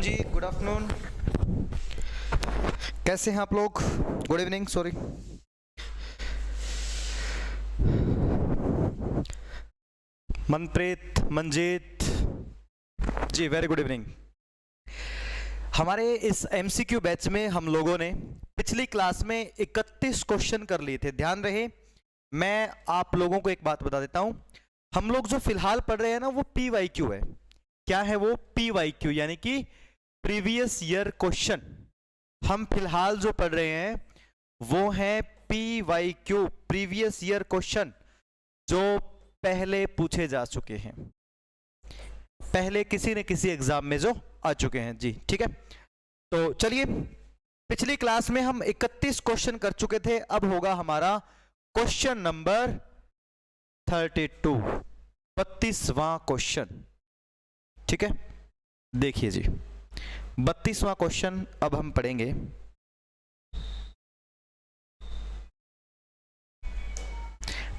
जी, good afternoon. कैसे हैं आप लोग? Good evening, sorry. Manpreet, Manjeet ji, very good evening. हमारे इस एमसीक्यू बैच में हम लोगों ने पिछली क्लास में 31 क्वेश्चन कर लिए थे। ध्यान रहे, मैं आप लोगों को एक बात बता देता हूं, हम लोग जो फिलहाल पढ़ रहे हैं ना, वो पीवाईक्यू है। क्या है वो? पीवाईक्यू, यानी कि प्रीवियस ईयर क्वेश्चन। हम फिलहाल जो पढ़ रहे हैं वो है पीवाईक्यू, प्रीवियस ईयर क्वेश्चन, जो पहले पूछे जा चुके हैं, पहले किसी न किसी एग्जाम में जो आ चुके हैं जी। ठीक है, तो चलिए, पिछली क्लास में हम 31 क्वेश्चन कर चुके थे। अब होगा हमारा क्वेश्चन नंबर 32, 32वां क्वेश्चन। ठीक है, देखिए जी, 32वां क्वेश्चन अब हम पढ़ेंगे।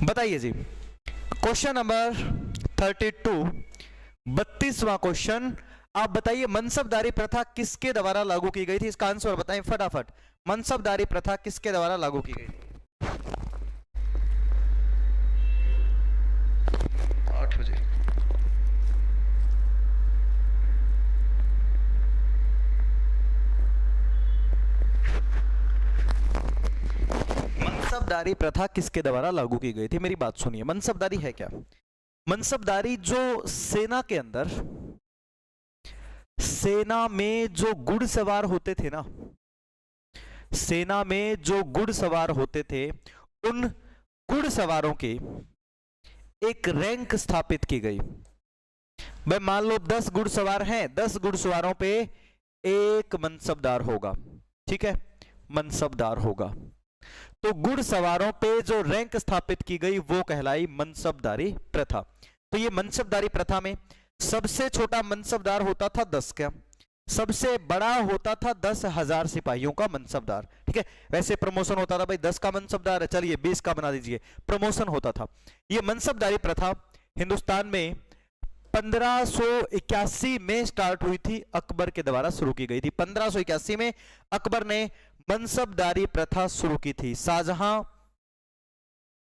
बताइए जी, क्वेश्चन नंबर 32, 32वां क्वेश्चन। आप बताइए, मनसबदारी प्रथा किसके द्वारा लागू की गई थी? इसका आंसर बताएं फटाफट। मनसबदारी प्रथा किसके द्वारा लागू की गई थी? 8 बजे। मनसबदारी प्रथा किसके द्वारा लागू की गई थी? मेरी बात सुनिए, मनसबदारी है क्या? मनसबदारी जो सेना के अंदर, सेना में जो घुड़सवार होते थे ना, सेना में जो घुड़सवार होते थे, उन घुड़सवारों की एक रैंक स्थापित की गई। भाई मान लो 10 घुड़सवार हैं, 10 घुड़सवारों पे एक मनसबदार होगा। ठीक है, मनसबदार होगा। तो घुड़सवारों पे जो रैंक स्थापित की गई वो कहलाई मनसबदारी प्रथा। तो ये मनसबदारी प्रथा में सबसे छोटा मनसबदार होता था 10 का, सबसे बड़ा होता था 10,000 सिपाहियों का मनसबदार। ठीक है, वैसे प्रमोशन होता था, भाई 10 का मनसबदार है, चलिए 20 का बना दीजिए, प्रमोशन होता था। ये मनसबदारी प्रथा हिंदुस्तान में 1581 में स्टार्ट हुई थी, अकबर के द्वारा शुरू की गई थी। 1581 में अकबर ने मनसबदारी प्रथा शुरू की थी। शाहजहां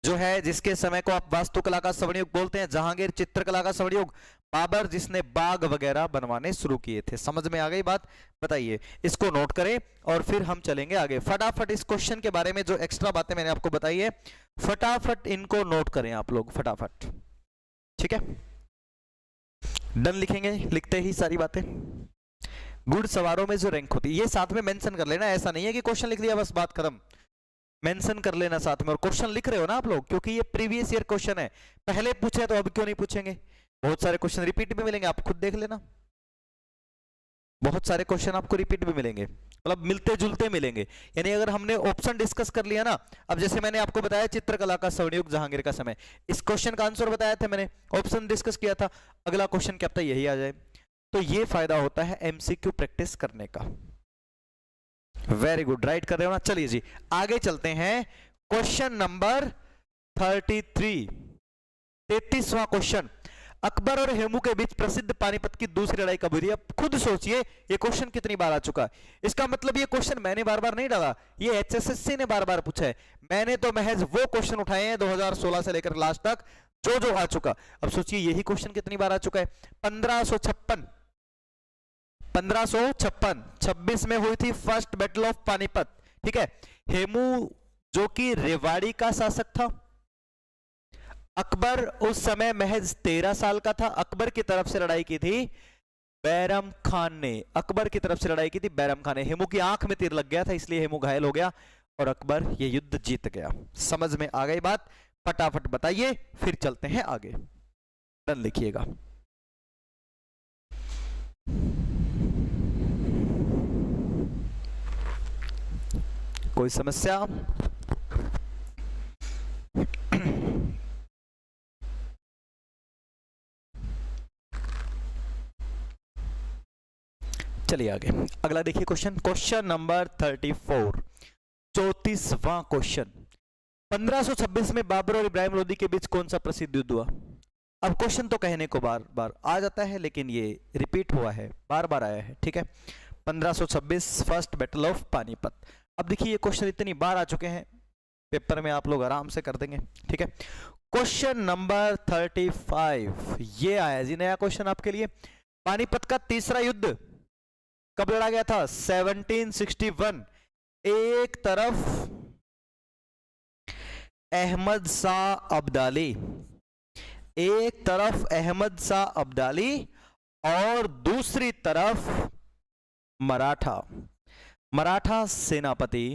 जो है, जिसके समय को आप वास्तुकला का स्वर्णयुग बोलते हैं, जहांगीर चित्रकला का स्वर्णयुग, बाबर जिसने बाग वगैरह बनवाने शुरू किए थे। समझ में आ गई बात? बताइए, इसको नोट करें और फिर हम चलेंगे आगे। फटाफट इस क्वेश्चन के बारे में जो एक्स्ट्रा बातें मैंने आपको बताई है, फटाफट इनको नोट करें आप लोग, फटाफट। ठीक है, डन लिखेंगे, लिखते ही सारी बातें। घुड़सवारों में जो रैंक होती है, ये साथ में मेंशन कर लेना। ऐसा नहीं है कि क्वेश्चन लिख दिया बस बात खत्म, मेंशन कर लेना साथ में। और क्वेश्चन लिख रहे हो ना आप लोग, क्योंकि ये प्रीवियस ईयर क्वेश्चन है, पहले पूछे तो अब क्यों नहीं पूछेंगे? बहुत सारे क्वेश्चन रिपीट भी मिलेंगे, आप खुद देख लेना। बहुत सारे क्वेश्चन आपको रिपीट भी मिलेंगे, मतलब मिलते जुलते मिलेंगे। यानी अगर हमने ऑप्शन डिस्कस कर लिया ना, अब जैसे मैंने आपको बताया चित्रकला का स्वर्णयुग, जहांगीर का समय, इस क्वेश्चन का आंसर बताया था मैंने, ऑप्शन डिस्कस किया था, अगला क्वेश्चन क्या पता यही आ जाए। तो ये फायदा होता है एमसीक्यू प्रैक्टिस करने का। वेरी गुड, राइट कर रहे हो ना। चलिए जी, आगे चलते हैं। क्वेश्चन नंबर 33, 33वां क्वेश्चन। अकबर और हेमू के बीच प्रसिद्ध पानीपत की दूसरी लड़ाई कब हुई थी? अब खुद सोचिए, ये क्वेश्चन कितनी बार आ चुका है। इसका मतलब ये क्वेश्चन मैंने बार बार नहीं डाला, ये एचएसएससी ने बार बार पूछा है। मैंने तो महज वो क्वेश्चन उठाए हैं 2016 से लेकर लास्ट तक, जो जो आ चुका। अब सोचिए यही क्वेश्चन कितनी बार आ चुका है। 1556, 1556, 26 में हुई थी फर्स्ट बैटल ऑफ पानीपत। ठीक है, हेमू जो कि रेवाड़ी का शासक था, अकबर उस समय महज 13 साल का था। अकबर की तरफ से लड़ाई की थी बैरम खान ने, अकबर की तरफ से लड़ाई की थी बैरम खान ने। हेमू की आंख में तीर लग गया था, इसलिए हेमू घायल हो गया और अकबर ये युद्ध जीत गया। समझ में आ गई बात? फटाफट बताइए, फिर चलते हैं आगे। डन लिखिएगा। कोई समस्या? चलिए आगे, अगला देखिए क्वेश्चन। क्वेश्चन नंबर 34, 34वां क्वेश्चन। 1526 में बाबर और इब्राहिम लोदी के बीच कौन सा प्रसिद्ध युद्ध हुआ? अब क्वेश्चन तो कहने को बार बार आ जाता है, लेकिन ये रिपीट हुआ है, बार बार आया है, ठीक है। 1526 फर्स्ट बैटल ऑफ पानीपत। अब देखिए ये क्वेश्चन इतनी बार आ चुके हैं, पेपर में आप लोग आराम से कर देंगे, ठीक है। क्वेश्चन नंबर 35 ये आया जी, नया क्वेश्चन आपके लिए। पानीपत का तीसरा युद्ध कब लड़ा गया था? 1761। एक तरफ अहमद शाह अब्दाली, एक तरफ अहमद शाह अब्दाली और दूसरी तरफ मराठा सेनापति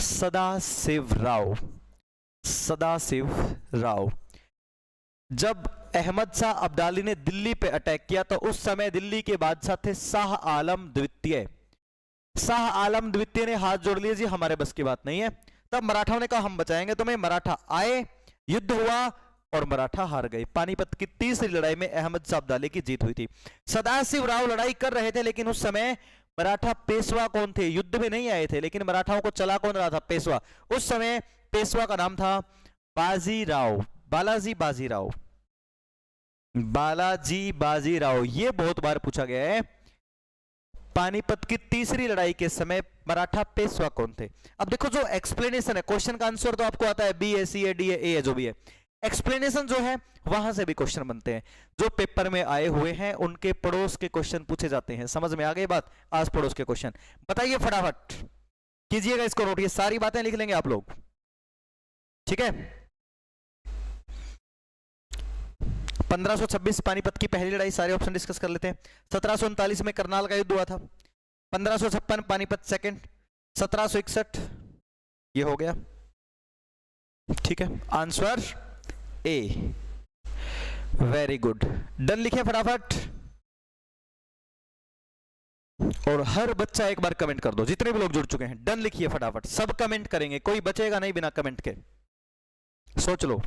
सदाशिव राव। जब अहमद शाह अब्दाली ने दिल्ली पे अटैक किया तो उस समय दिल्ली के बादशाह थे शाह आलम द्वितीय। शाह आलम द्वितीय ने हाथ जोड़ लिए, जी हमारे बस की बात नहीं है। तब मराठाओं ने कहा हम बचाएंगे तुम्हें। मराठा आए, युद्ध हुआ और मराठा हार गए। पानीपत की तीसरी लड़ाई में अहमद शाह अब्दाली की जीत हुई थी। सदाशिव राव लड़ाई कर रहे थे, लेकिन उस समय मराठा पेशवा कौन थे? युद्ध में नहीं आए थे, लेकिन मराठाओं को चला कौन रहा था? पेशवा। उस समय पेशवा का नाम था बालाजी बाजीराव। ये बहुत बार पूछा गया है। पानीपत की तीसरी लड़ाई के समय मराठा पेशवा कौन थे? अब देखो जो एक्सप्लेनेशन है, क्वेश्चन का आंसर तो आपको आता है बी है, सी है, डी है, ए है, जो भी है। एक्सप्लेनेशन जो है वहां से भी क्वेश्चन बनते हैं, जो पेपर में आए हुए हैं उनके पड़ोस के क्वेश्चन पूछे जाते हैं। समझ में आ गई बात? आस पड़ोस के क्वेश्चन बताइए, फटाफट कीजिएगा इसको नोट। ये सारी बातें लिख लेंगे आप लोग, ठीक है। 1526 पानीपत की पहली लड़ाई, सारे ऑप्शन डिस्कस कर लेते हैं। 1739 में करनाल का युद्ध हुआ था। 1556 पानीपत सेकंड। 1761 ये हो गया, ठीक है। Answer A, very good. Done लिखे फटाफट, और हर बच्चा एक बार कमेंट कर दो, जितने भी लोग जुड़ चुके हैं डन लिखिए फटाफट। सब कमेंट करेंगे, कोई बचेगा नहीं बिना कमेंट के, सोच लो।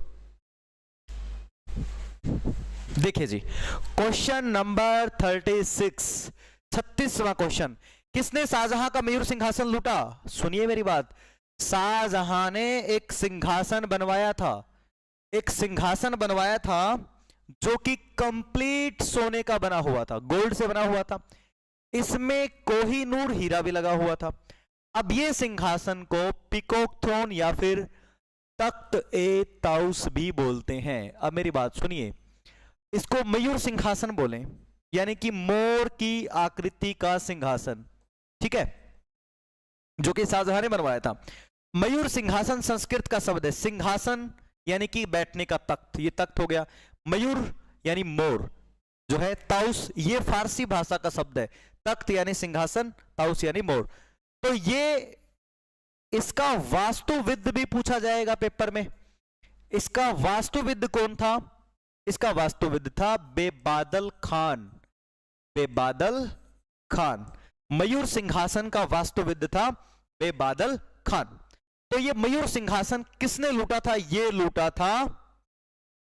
देखिए जी, क्वेश्चन नंबर 36, 36वां क्वेश्चन। किसने शाहजहां का मयूर सिंहासन लूटा? सुनिए मेरी बात, शाहजहां ने एक सिंहासन बनवाया था, एक सिंहासन बनवाया था जो कि कंप्लीट सोने का बना हुआ था, गोल्ड से बना हुआ था। इसमें कोहिनूर हीरा भी लगा हुआ था। अब ये सिंहासन को पीकॉक थ्रोन या फिर तख्त ए ताउस भी बोलते हैं। अब मेरी बात सुनिए, इसको मयूर सिंहासन बोलें, यानी कि मोर की आकृति का सिंहासन, ठीक है, जो कि शाहजहां ने बनवाया था। मयूर सिंहासन संस्कृत का शब्द है। सिंहासन यानी कि बैठने का तख्त, ये तख्त हो गया। मयूर यानी मोर जो है। ताउस ये फारसी भाषा का शब्द है। तख्त यानी सिंहासन, ताउस यानी मोर। तो ये इसका वास्तुविद भी पूछा जाएगा पेपर में। इसका वास्तुविद कौन था? इसका वास्तुविद था बेबादल खान। बेबादल खान, मयूर सिंहासन का वास्तुविद था बेबादल खान। तो ये मयूर सिंहासन किसने लूटा था? ये लूटा था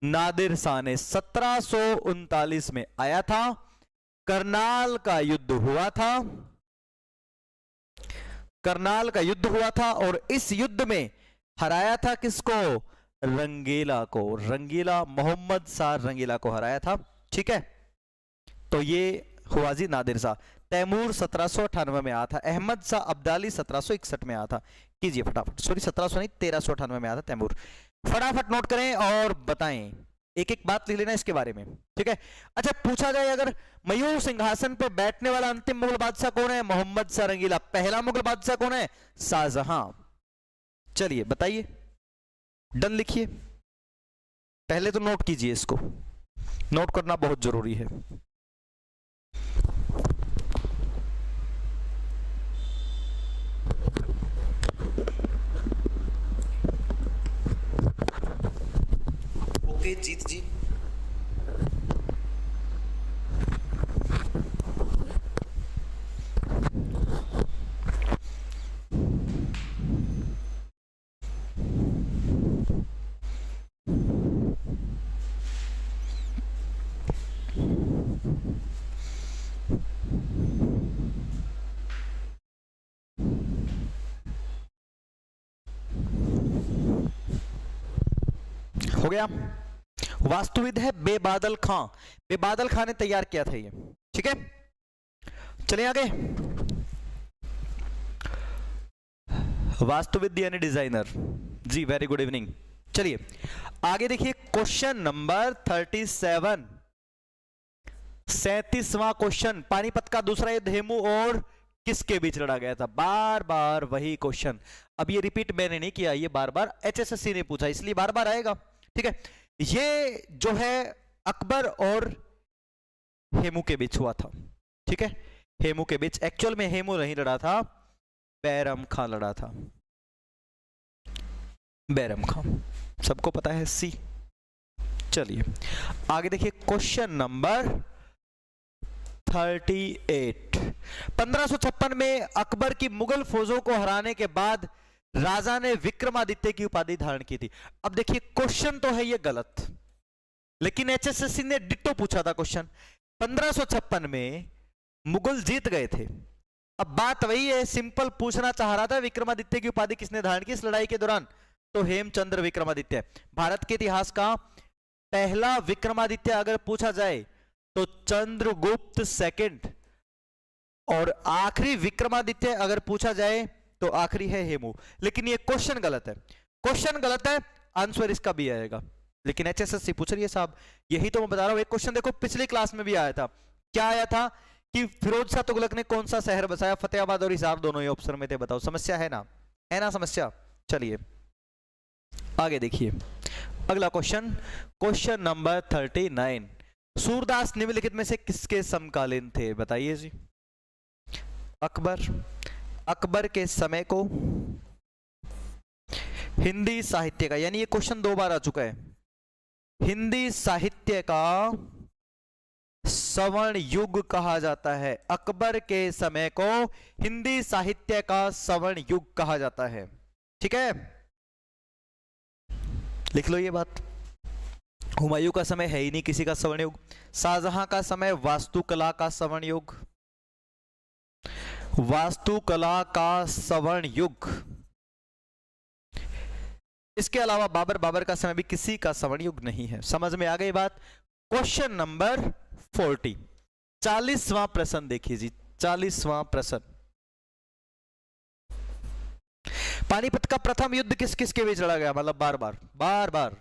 नादिर शाह ने। 1739 में आया था, करनाल का युद्ध हुआ था। करनाल का युद्ध हुआ था और इस युद्ध में हराया था किसको? रंगीला को। रंगीला, मोहम्मद शाह रंगीला को हराया था, ठीक है। तो ये हुआ जी नादिर शाह। तैमूर 1798 में आया था। अहमद शाह अब्दाली 1761 में आया था। कीजिए फटाफट, सॉरी 1700 नहीं, 1398 में आया था तैमूर। फटाफट नोट करें और बताएं, एक एक बात लिख लेना इसके बारे में, ठीक है। अच्छा, पूछा जाए अगर मयूर सिंहासन पर बैठने वाला अंतिम मुगल बादशाह कौन है? मोहम्मद शाह रंगीला। पहला मुगल बादशाह कौन है? शाहजहां। चलिए बताइए, डन लिखिए। पहले तो नोट कीजिए, इसको नोट करना बहुत जरूरी है। ओके जीत जी, हो गया। वास्तुविद है बेबादल खां। बेबादल खां ने तैयार किया था ये, ठीक है। चलिए आगे। वास्तुविद यानी डिजाइनर जी, वेरी गुड इवनिंग। चलिए आगे देखिए क्वेश्चन नंबर 37, 37वां क्वेश्चन। पानीपत का दूसरा युद्ध हेमू और किसके बीच लड़ा गया था? बार बार वही क्वेश्चन। अब ये रिपीट मैंने नहीं किया, ये बार बार HSSC ने पूछा, इसलिए बार बार आएगा, ठीक है। ये जो है अकबर और हेमू के बीच हुआ था, ठीक है। हेमू के बीच, एक्चुअल में हेमू नहीं लड़ा था, बैरम खां लड़ा था। बैरम खां सबको पता है, सी। चलिए आगे देखिए क्वेश्चन नंबर 38। 1556 में अकबर की मुगल फौजों को हराने के बाद राजा ने विक्रमादित्य की उपाधि धारण की थी। अब देखिए क्वेश्चन तो है ये गलत, लेकिन HSSC ने डिट्टो पूछा था क्वेश्चन। 1556 में मुगल जीत गए थे। अब बात वही है, सिंपल पूछना चाह रहा था विक्रमादित्य की उपाधि किसने धारण की इस लड़ाई के दौरान, तो हेमचंद्र विक्रमादित्य। भारत के इतिहास का पहला विक्रमादित्य अगर पूछा जाए तो चंद्रगुप्त सेकंड, और आखिरी विक्रमादित्य अगर पूछा जाए तो आखिरी है हेमू। लेकिन ये क्वेश्चन गलत है, क्वेश्चन गलत है, आंसर इसका भी आएगा। लेकिन HSSC पूछ रही है साहब, यही तो मैं बता रहा हूं। एक क्वेश्चन देखो पिछली क्लास में भी आया था, क्या आया था कि फिरोज शाह तुगलक ने कौन सा शहर बसाया? फतेहाबाद और हिसार दोनों ही ऑप्शन में थे, बताओ। समस्या है ना, है ना समस्या। चलिए आगे देखिए अगला क्वेश्चन, क्वेश्चन नंबर 39। सूरदास निम्नलिखित में से किसके समकालीन थे? बताइए जी। अकबर, अकबर के समय को हिंदी साहित्य का, यानी ये क्वेश्चन 2 बार आ चुका है, हिंदी साहित्य का स्वर्ण युग कहा जाता है। अकबर के समय को हिंदी साहित्य का स्वर्ण युग कहा जाता है, ठीक है। लिख लो ये बात। हुमायूं का समय है ही नहीं किसी का स्वर्ण युग। शाहजहां का समय वास्तुकला का स्वर्ण युग, वास्तुकला का स्वर्ण युग। इसके अलावा बाबर, बाबर का समय भी किसी का स्वर्ण युग नहीं है। समझ में आ गई बात। क्वेश्चन नंबर 40, 40वां प्रश्न देखिए जी, 40वां प्रश्न। पानीपत का प्रथम युद्ध किस किस के बीच लड़ा गया? मतलब बार बार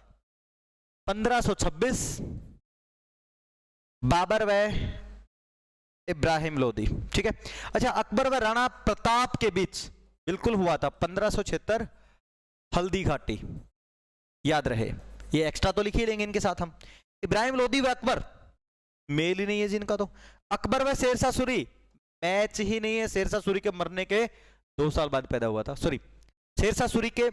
1526 बाबर व इब्राहिम लोदी, ठीक है। अच्छा, अकबर व राणा प्रताप के बीच बिल्कुल हुआ था 1576 हल्दी घाटी, याद रहे। ये एक्स्ट्रा तो लिख ही लेंगे इनके साथ हम। इब्राहिम लोदी व अकबर मेल ही नहीं है जिनका, तो अकबर व शेरशाह सूरी मैच ही नहीं है। शेरशाह सूरी के मरने के 2 साल बाद पैदा हुआ था, सॉरी शेरशाह सूरी के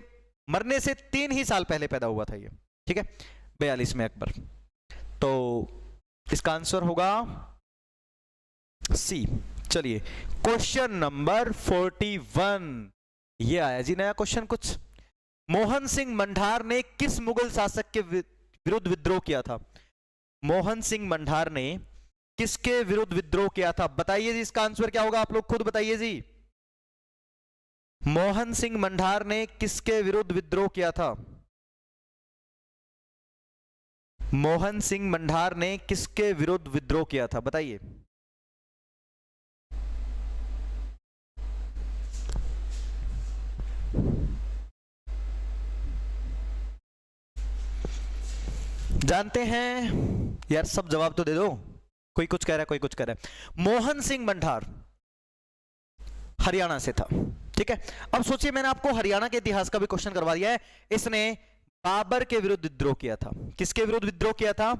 मरने से 3 ही साल पहले पैदा हुआ था ये, ठीक है। 42 में अकबर, तो इसका आंसर होगा सी। चलिए क्वेश्चन नंबर 41, ये आया जी नया क्वेश्चन कुछ। मोहन सिंह मंढार ने किस मुगल शासक के विरुद्ध विद्रोह किया था? मोहन सिंह मंढार ने किसके विरुद्ध विद्रोह किया था? बताइए जी, इसका आंसर क्या होगा? आप लोग खुद बताइए जी। मोहन सिंह मंढार ने किसके विरुद्ध विद्रोह किया था? मोहन सिंह मंढार ने किसके विरुद्ध विद्रोह किया था? बताइए। जानते हैं यार, सब जवाब तो दे दो। कोई कुछ कह रहा है, कोई कुछ कह रहा है। मोहन सिंह मंढार हरियाणा से था, ठीक है। अब सोचिए, मैंने आपको हरियाणा के इतिहास का भी क्वेश्चन करवा दिया है। इसने बाबर के विरुद्ध विद्रोह किया था। किसके विरुद्ध विद्रोह किया था?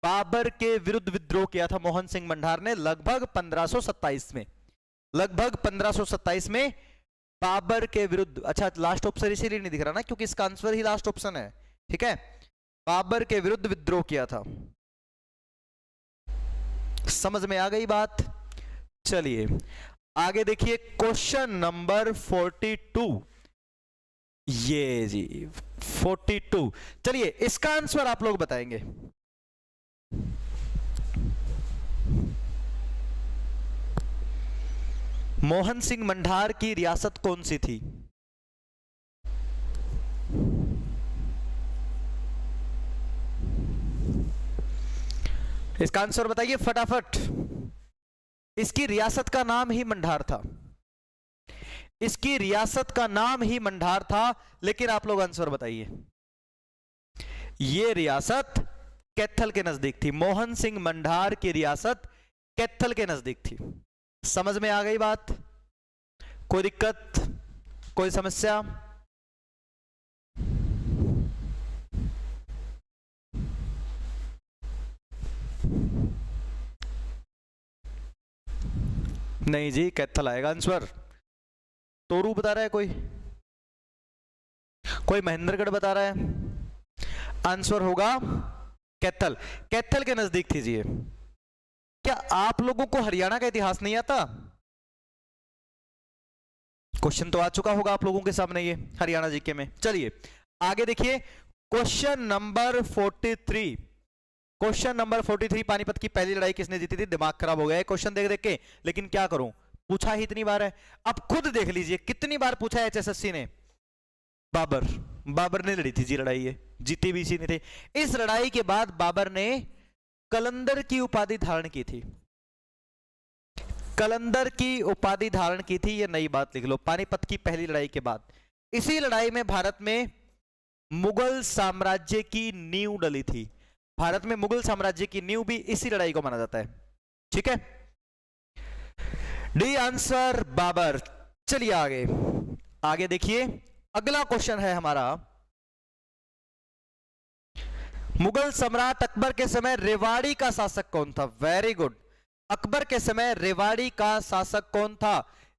बाबर के विरुद्ध विद्रोह किया था मोहन सिंह मंढार ने, लगभग 1527 में, लगभग 1527 में बाबर के विरुद्ध। अच्छा, लास्ट ऑप्शन इसीलिए नहीं दिख रहा ना, क्योंकि इसका आंसर ही लास्ट ऑप्शन है, ठीक है। बाबर के विरुद्ध विद्रोह किया था। समझ में आ गई बात। चलिए आगे देखिए क्वेश्चन नंबर 42, ये जी 42। चलिए इसका आंसर आप लोग बताएंगे। मोहन सिंह मंढार की रियासत कौन सी थी? इसका आंसर बताइए फटाफट। इसकी रियासत का नाम ही मंडार था, इसकी रियासत का नाम ही मंडार था, लेकिन आप लोग आंसर बताइए। यह रियासत कैथल के नजदीक थी, मोहन सिंह मंडार की रियासत कैथल के नजदीक थी। समझ में आ गई बात? कोई दिक्कत, कोई समस्या? नहीं जी, कैथल आएगा आंसर। तोरू बता रहा है कोई महेंद्रगढ़ बता रहा है, आंसर होगा कैथल। कैथल के नजदीक थी जी। क्या आप लोगों को हरियाणा का इतिहास नहीं आता? क्वेश्चन तो आ चुका होगा आप लोगों के सामने ये हरियाणा जीके में। चलिए आगे देखिए, question number 43। Question number 43, Panipat की पहली लड़ाई किसने जीती थी? दिमाग खराब हो गया है क्वेश्चन देख देख के, लेकिन क्या करूं, पूछा ही इतनी बार है। अब खुद देख लीजिए कितनी बार पूछा है एचएसएससी ने। बाबर ने लड़ी थी जी लड़ाई, ये जीती भी इसी ने थे। इस लड़ाई के बाद बाबर ने कलंदर की उपाधि धारण की थी, कलंदर की उपाधि धारण की थी। ये नई बात लिख लो, पानीपत की पहली लड़ाई के बाद। इसी लड़ाई में भारत में मुगल साम्राज्य की नींव डली थी। भारत में मुगल साम्राज्य की नींव भी इसी लड़ाई को माना जाता है। ठीक है, डी आंसर बाबर। चलिए आगे, आगे देखिए अगला क्वेश्चन है हमारा, मुगल सम्राट अकबर के समय रेवाड़ी का शासक कौन था? वेरी गुड, अकबर के समय रेवाड़ी का शासक कौन था?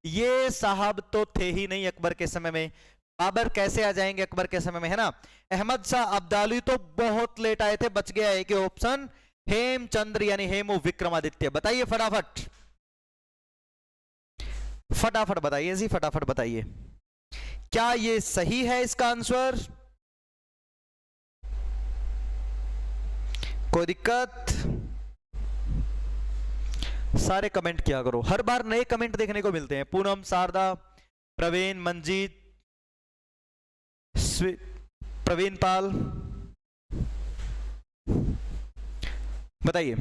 ये साहब तो थे ही नहीं अकबर के समय में, बाबर कैसे आ जाएंगे अकबर के समय में, है ना। अहमद शाह अब्दाली तो बहुत लेट आए थे, बच गया एक ऑप्शन, हेमचंद्र यानी हेमू विक्रमादित्य। बताइए फटाफट, फटाफट बताइए जी, फटाफट बताइए, क्या ये सही है इसका आंसर? कोई दिक्कत? सारे कमेंट किया करो, हर बार नए कमेंट देखने को मिलते हैं। पूनम, शारदा, प्रवीण, मंजीत, प्रवीण पाल, बताइए।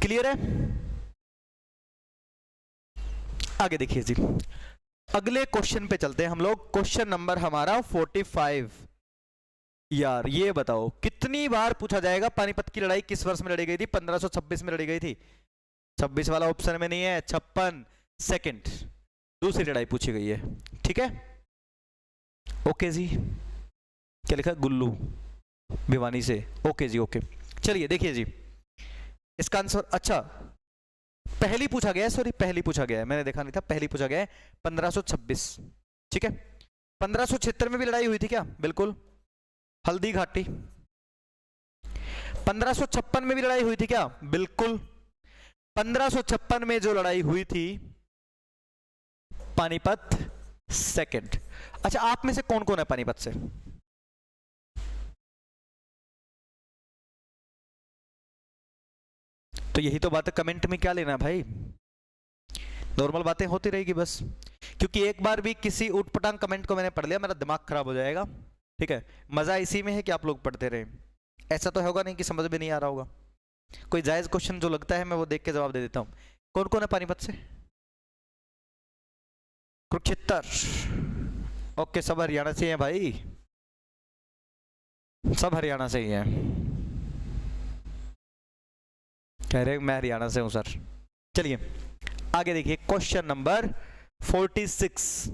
क्लियर है? आगे देखिए जी, अगले क्वेश्चन पे चलते हैं हम लोग। क्वेश्चन नंबर हमारा 45। यार ये बताओ कितनी बार पूछा जाएगा पानीपत की लड़ाई किस वर्ष में लड़ी गई थी? 1526 में लड़ी गई थी। 26 वाला ऑप्शन में नहीं है, 56 सेकंड दूसरी लड़ाई पूछी गई है। ठीक है, ओके जी। क्या लिखा? गुल्लू भिवानी से, ओके जी, ओके। चलिए देखिए जी, इसका आंसर, अच्छा पहली पूछा गया है, सॉरी पहली पूछा गया है, मैंने देखा नहीं था, पहली पूछा गया है 1526। ठीक है, 1576 में भी लड़ाई हुई थी क्या? बिल्कुल, हल्दी घाटी। 1556 में भी लड़ाई हुई थी क्या? बिल्कुल। 1556 में जो लड़ाई हुई थी पानीपत सेकंड। अच्छा, आप में से कौन कौन है पानीपत से? तो यही तो बात है, कमेंट में क्या लेना भाई, नॉर्मल बातें होती रहेगी बस। क्योंकि एक बार भी किसी उटपटांग कमेंट को मैंने पढ़ लिया, मेरा दिमाग खराब हो जाएगा। ठीक है, मजा इसी में है कि आप लोग पढ़ते रहे, ऐसा तो होगा नहीं कि समझ में नहीं आ रहा होगा। कोई जायज क्वेश्चन जो लगता है मैं वो देख के जवाब दे देता हूं। कौन कौन है पानीपत से? कुरुक्षेत्र, ओके, सब हरियाणा से हैं भाई, सब हरियाणा से ही हैं। कह रहे मैं हरियाणा से हूं सर। चलिए आगे देखिए, क्वेश्चन नंबर 46।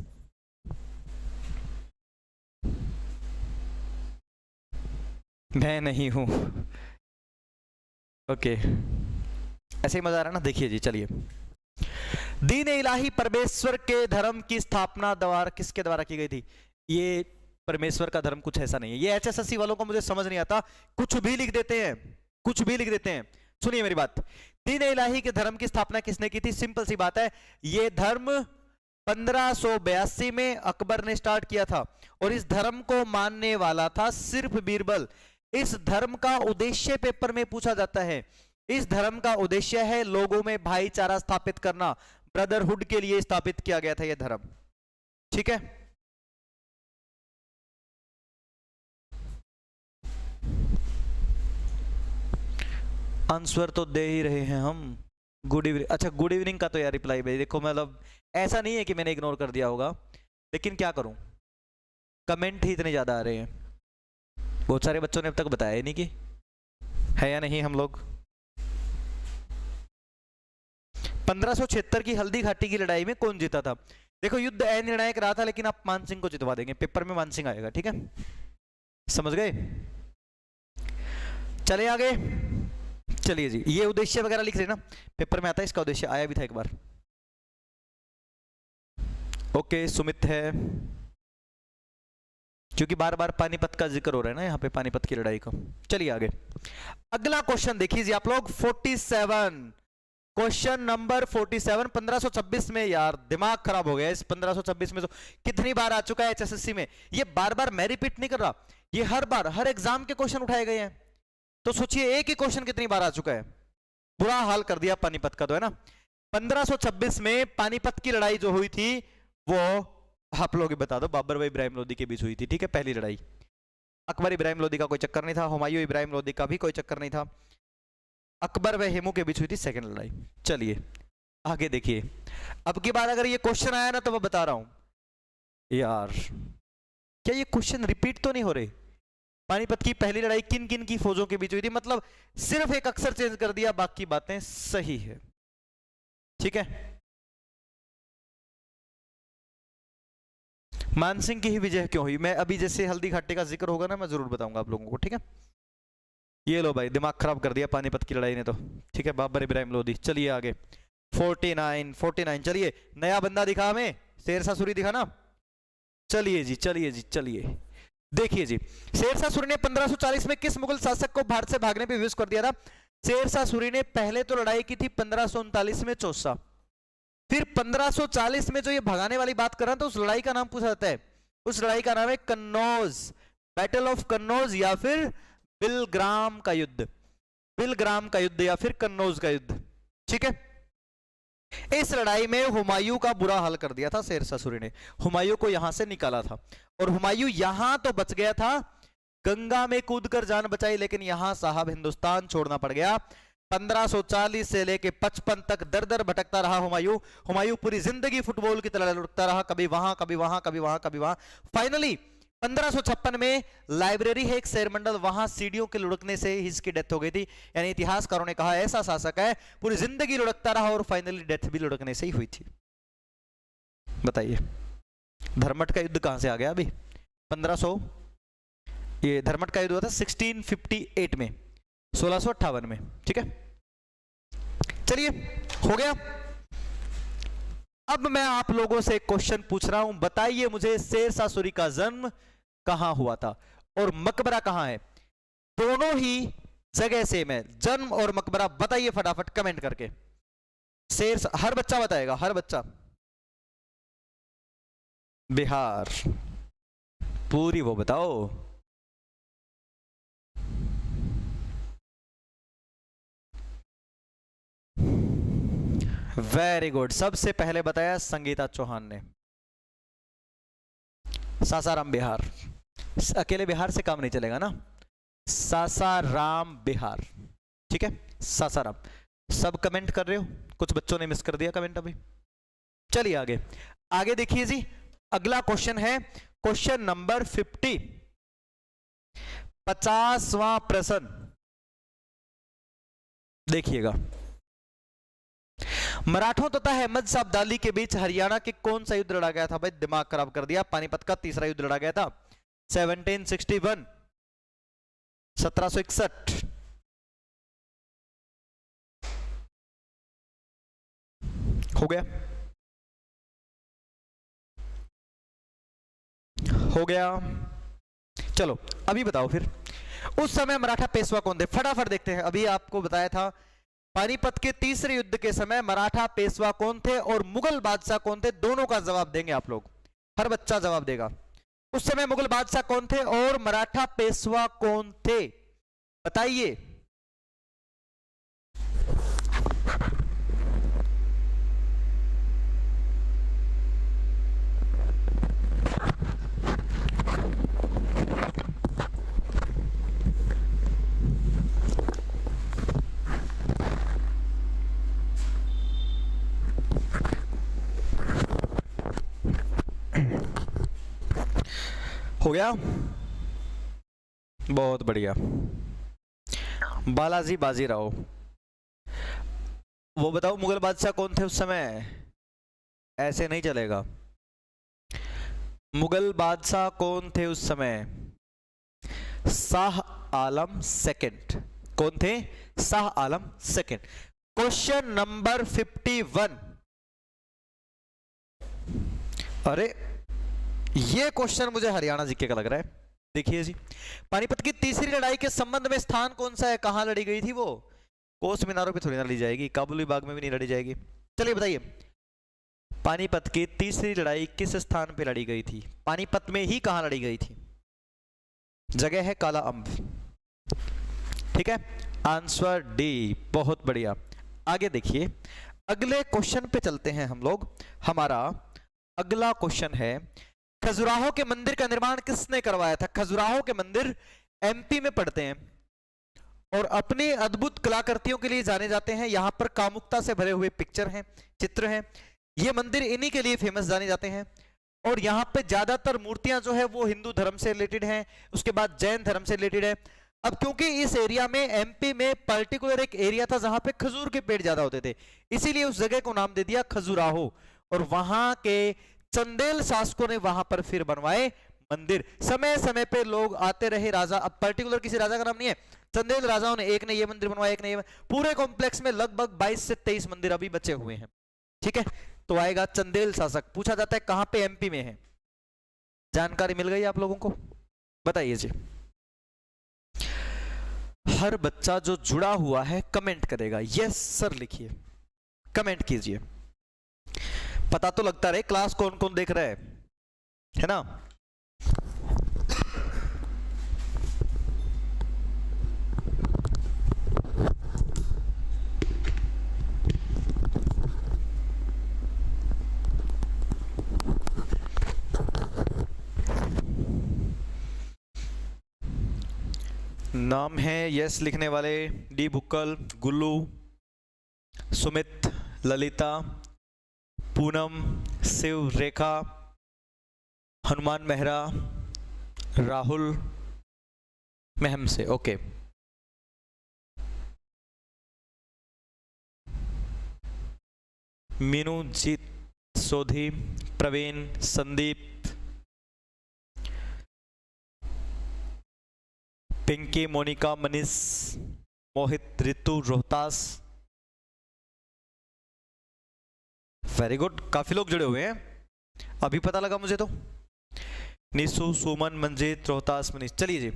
मैं नहीं हूं, ओके, ऐसे ही मजा आ रहा ना। देखिए जी, चलिए, दीन इलाही परमेश्वर के धर्म की स्थापना द्वारा किसके द्वारा की गई थी? ये परमेश्वर का धर्म कुछ ऐसा नहीं है, ये एचएसएससी वालों को मुझे समझ नहीं आता, कुछ भी लिख देते हैं, कुछ भी लिख देते हैं। सुनिए मेरी बात, दीन इलाही के धर्म की स्थापना किसने की थी? सिंपल सी बात है, ये धर्म 1582 में अकबर ने स्टार्ट किया था, और इस धर्म को मानने वाला था सिर्फ बीरबल। इस धर्म का उद्देश्य पेपर में पूछा जाता है, इस धर्म का उद्देश्य है लोगों में भाईचारा स्थापित करना, ब्रदरहुड के लिए स्थापित किया गया था यह धर्म। ठीक है, आंसर तो दे ही रहे हैं हम। गुड इवनिंग, अच्छा गुड इवनिंग का तो यार रिप्लाई भाई देखो, मतलब ऐसा नहीं है कि मैंने इग्नोर कर दिया होगा, लेकिन क्या करूं, कमेंट ही इतने ज़्यादा आ रहे हैं। बहुत सारे बच्चों ने अब तक बताया ही नहीं कि है या नहीं हम लोग। 1576 की हल्दी घाटी की लड़ाई में कौन जीता था? देखो युद्ध अनिर्णायक रहा था, लेकिन आप मान सिंह को जितवा देंगे, पेपर में मान सिंह आएगा, ठीक है, समझ गए। चले आगे, चलिए जी, ये उद्देश्य वगैरह लिख रहे ना, पेपर में आता है, इसका उद्देश्य आया भी था एक बार। ओके, सुमित है, क्योंकि बार बार पानीपत का जिक्र हो रहा है ना यहाँ पे, पानीपत की लड़ाई का। चलिए आगे, अगला क्वेश्चन देखिए आप लोग, 47, क्वेश्चन नंबर 47। 1526 में, यार दिमाग खराब हो गया इस 1526 में, तो कितनी बार आ चुका है एचएसएससी में, ये बार बार मैं रिपीट नहीं कर रहा, ये हर बार हर एग्जाम के क्वेश्चन उठाए गए हैं, तो सोचिए एक ही क्वेश्चन कितनी बार आ चुका है। बुरा हाल कर दिया पानीपत का तो, है ना। 1526 में पानीपत की लड़ाई जो हुई थी वो आप लोग बता दो, बाबर व इब्राहिम लोदी के बीच हुई थी, ठीक है, पहली लड़ाई। अकबर इब्राहिम लोदी का कोई चक्कर नहीं था, हुमायूं इब्राहिम लोदी का भी कोई चक्कर नहीं था, अकबर व हेमू के बीच हुई थी सेकंड लड़ाई। चलिए आगे देखिए, अब की बार अगर ये क्वेश्चन आया ना तो मैं बता रहा हूं यार, क्या ये क्वेश्चन रिपीट तो नहीं हो रहे। पानीपत की पहली लड़ाई किन किन की फौजों के बीच हुई थी, मतलब सिर्फ एक अक्षर चेंज कर दिया, बाकी बातें सही है, ठीक है। मानसिंह की ही विजय क्यों हुई, मैं अभी जैसे हल्दी घाटी का जिक्र होगा ना मैं जरूर बताऊंगा आप लोगों को, ठीक है। ये लो भाई, दिमाग खराब कर दिया पानीपत की लड़ाई ने तो, ठीक है, बाबर इब्राहिम लोदी। चलिए आगे, 49, चलिए नया बंदा दिखा हमें, शेरशाह सूरी दिखा ना। चलिए जी, चलिए जी, चलिए देखिए जी, शेरशाह सूरी ने 1540 में किस मुगल शासक को भारत से भागने पे विवश कर दिया था? शेरशाह सूरी ने पहले तो लड़ाई की थी 1539 में चौसा, फिर 1540 में जो ये भगाने वाली बात कर रहा था, उस लड़ाई का नाम पूछा जाता है, उस लड़ाई का नाम है कन्नौज, बैटल ऑफ कन्नौज, या फिर बिलग्राम का युद्ध, बिलग्राम का युद्ध या फिर कन्नौज का युद्ध, ठीक है। इस लड़ाई में हुमायूं का बुरा हाल कर दिया था शेरशाह सूरी ने, हुमायूं को यहां से निकाला था, और हुमायूं यहां तो बच गया था, गंगा में कूदकर जान बचाई, लेकिन यहां साहब हिंदुस्तान छोड़ना पड़ गया। 1540 से लेके 55 तक दर दर भटकता रहा हुमायूं, हुमायूं पूरी जिंदगी फुटबॉल की तरह लुढ़कता रहा, कभी वहां कभी वहां कभी वहां कभी वहां। फाइनली 1556 में लाइब्रेरी है एक शहर मंडल, वहां सीढ़ियों के लुढ़कने से ही इसकी डेथ हो गई थी, यानी इतिहासकारों ने कहा ऐसा शासक है पूरी जिंदगी लुढ़कता रहा और फाइनली डेथ भी लुढ़कने से ही हुई थी। बताइए धर्मट का युद्ध कहां से आ गया अभी? 1500, ये धर्मट का युद्ध हुआ था 1658 में, 1658 में, ठीक है। चलिए हो गया। अब मैं आप लोगों से एक क्वेश्चन पूछ रहा हूं, बताइए मुझे शेरशाह सूरी का जन्म कहां हुआ था और मकबरा कहां है? दोनों ही जगह सेम है, जन्म और मकबरा, बताइए फटाफट कमेंट करके। शेरशाह, हर बच्चा बताएगा, हर बच्चा। बिहार, पूरी वो बताओ। वेरी गुड, सबसे पहले बताया संगीता चौहान ने, सासाराम बिहार। अकेले बिहार से काम नहीं चलेगा ना, सासाराम बिहार, ठीक है, सासाराम। सब कमेंट कर रहे हो, कुछ बच्चों ने मिस कर दिया कमेंट अभी। चलिए आगे, आगे देखिए जी, अगला क्वेश्चन है क्वेश्चन नंबर 50, 50वां प्रश्न देखिएगा। मराठों तथा अहमद शाह अब्दाली के बीच हरियाणा के कौन सा युद्ध लड़ा गया था? भाई दिमाग खराब कर दिया, पानीपत का तीसरा युद्ध लड़ा गया था 1761, 1761। हो गया, हो गया। चलो अभी बताओ फिर, उस समय मराठा पेशवा कौन थे? फटाफट देखते हैं। अभी आपको बताया था पानीपत के तीसरे युद्ध के समय मराठा पेशवा कौन थे और मुगल बादशाह कौन थे, दोनों का जवाब देंगे आप लोग, हर बच्चा जवाब देगा। उस समय मुगल बादशाह कौन थे और मराठा पेशवा कौन थे, बताइए। हो गया, बहुत बढ़िया। बालाजी बाजीराव, वो बताओ मुगल बादशाह कौन थे उस समय? ऐसे नहीं चलेगा। मुगल बादशाह कौन थे उस समय? शाह आलम सेकंड। कौन थे? Shah Alam second. Question number 51। अरे ये क्वेश्चन मुझे हरियाणा जीके का लग रहा है। देखिए जी, पानीपत की तीसरी लड़ाई के संबंध में स्थान कौन सा है? कहां लड़ी गई थी वो? कोस मीनारों पे थोड़ी ना लड़ी जाएगी, काबुली बाग में भी नहीं लड़ी जाएगी। चलिए बताइए, पानीपत की तीसरी लड़ाई किस स्थान पे लड़ी गई थी? पानीपत में ही कहां लड़ी गई थी? जगह है काला अम्ब। ठीक है, आंसर डी। बहुत बढ़िया। आगे देखिए, अगले क्वेश्चन पे चलते हैं हम लोग। हमारा अगला क्वेश्चन है, खजुराहो के मंदिर का निर्माण किसने करवाया था? खजुराहो के मंदिर एमपी में पड़ते हैं और अपनी अद्भुत कलाकृतियों के लिए जाने जाते हैं। यहां पर कामुकता से भरे हुए पिक्चर हैं, चित्र हैं। ये मंदिर इन्हीं के लिए फेमस जाने जाते हैं। और यहाँ पे ज्यादातर मूर्तियां जो है वो हिंदू धर्म से रिलेटेड हैं, उसके बाद जैन धर्म से रिलेटेड है। अब क्योंकि इस एरिया में, एमपी में पर्टिकुलर एक एरिया था जहां पे खजूर के पेड़ ज्यादा होते थे, इसीलिए उस जगह को नाम दे दिया खजुराहो। और वहां के चंदेल शासकों ने वहां पर फिर बनवाए मंदिर। समय समय पे लोग आते रहे, राजा, अब पर्टिकुलर किसी राजा का नाम नहीं है, चंदेल राजाओं ने, एक ने ये मंदिर बनवाया, एक ने ये। पूरे कॉम्प्लेक्स में लगभग 22 से 23 मंदिर अभी बचे हुए हैं। ठीक है, तो आएगा चंदेल शासक। पूछा जाता है कहां पे? एमपी में है। जानकारी मिल गई आप लोगों को? बताइए जी। हर बच्चा जो जुड़ा हुआ है कमेंट करेगा, यस सर लिखिए, कमेंट कीजिए। पता तो लगता रहे क्लास कौन कौन देख रहा है ना? नाम है यस लिखने वाले, डी भुक्कल, गुल्लू, सुमित, ललिता, पूनम, शिव, रेखा, हनुमान मेहरा, राहुल, महम से। ओके, मीनू, जीत, सोधी, प्रवीण, संदीप, पिंकी, मोनिका, मनीष, मोहित, रितु, रोहतास। वेरी गुड, काफी लोग जुड़े हुए हैं, अभी पता लगा मुझे तो। निशु, सुमन, मंजीत, रोहतास, मनीष। चलिए जी,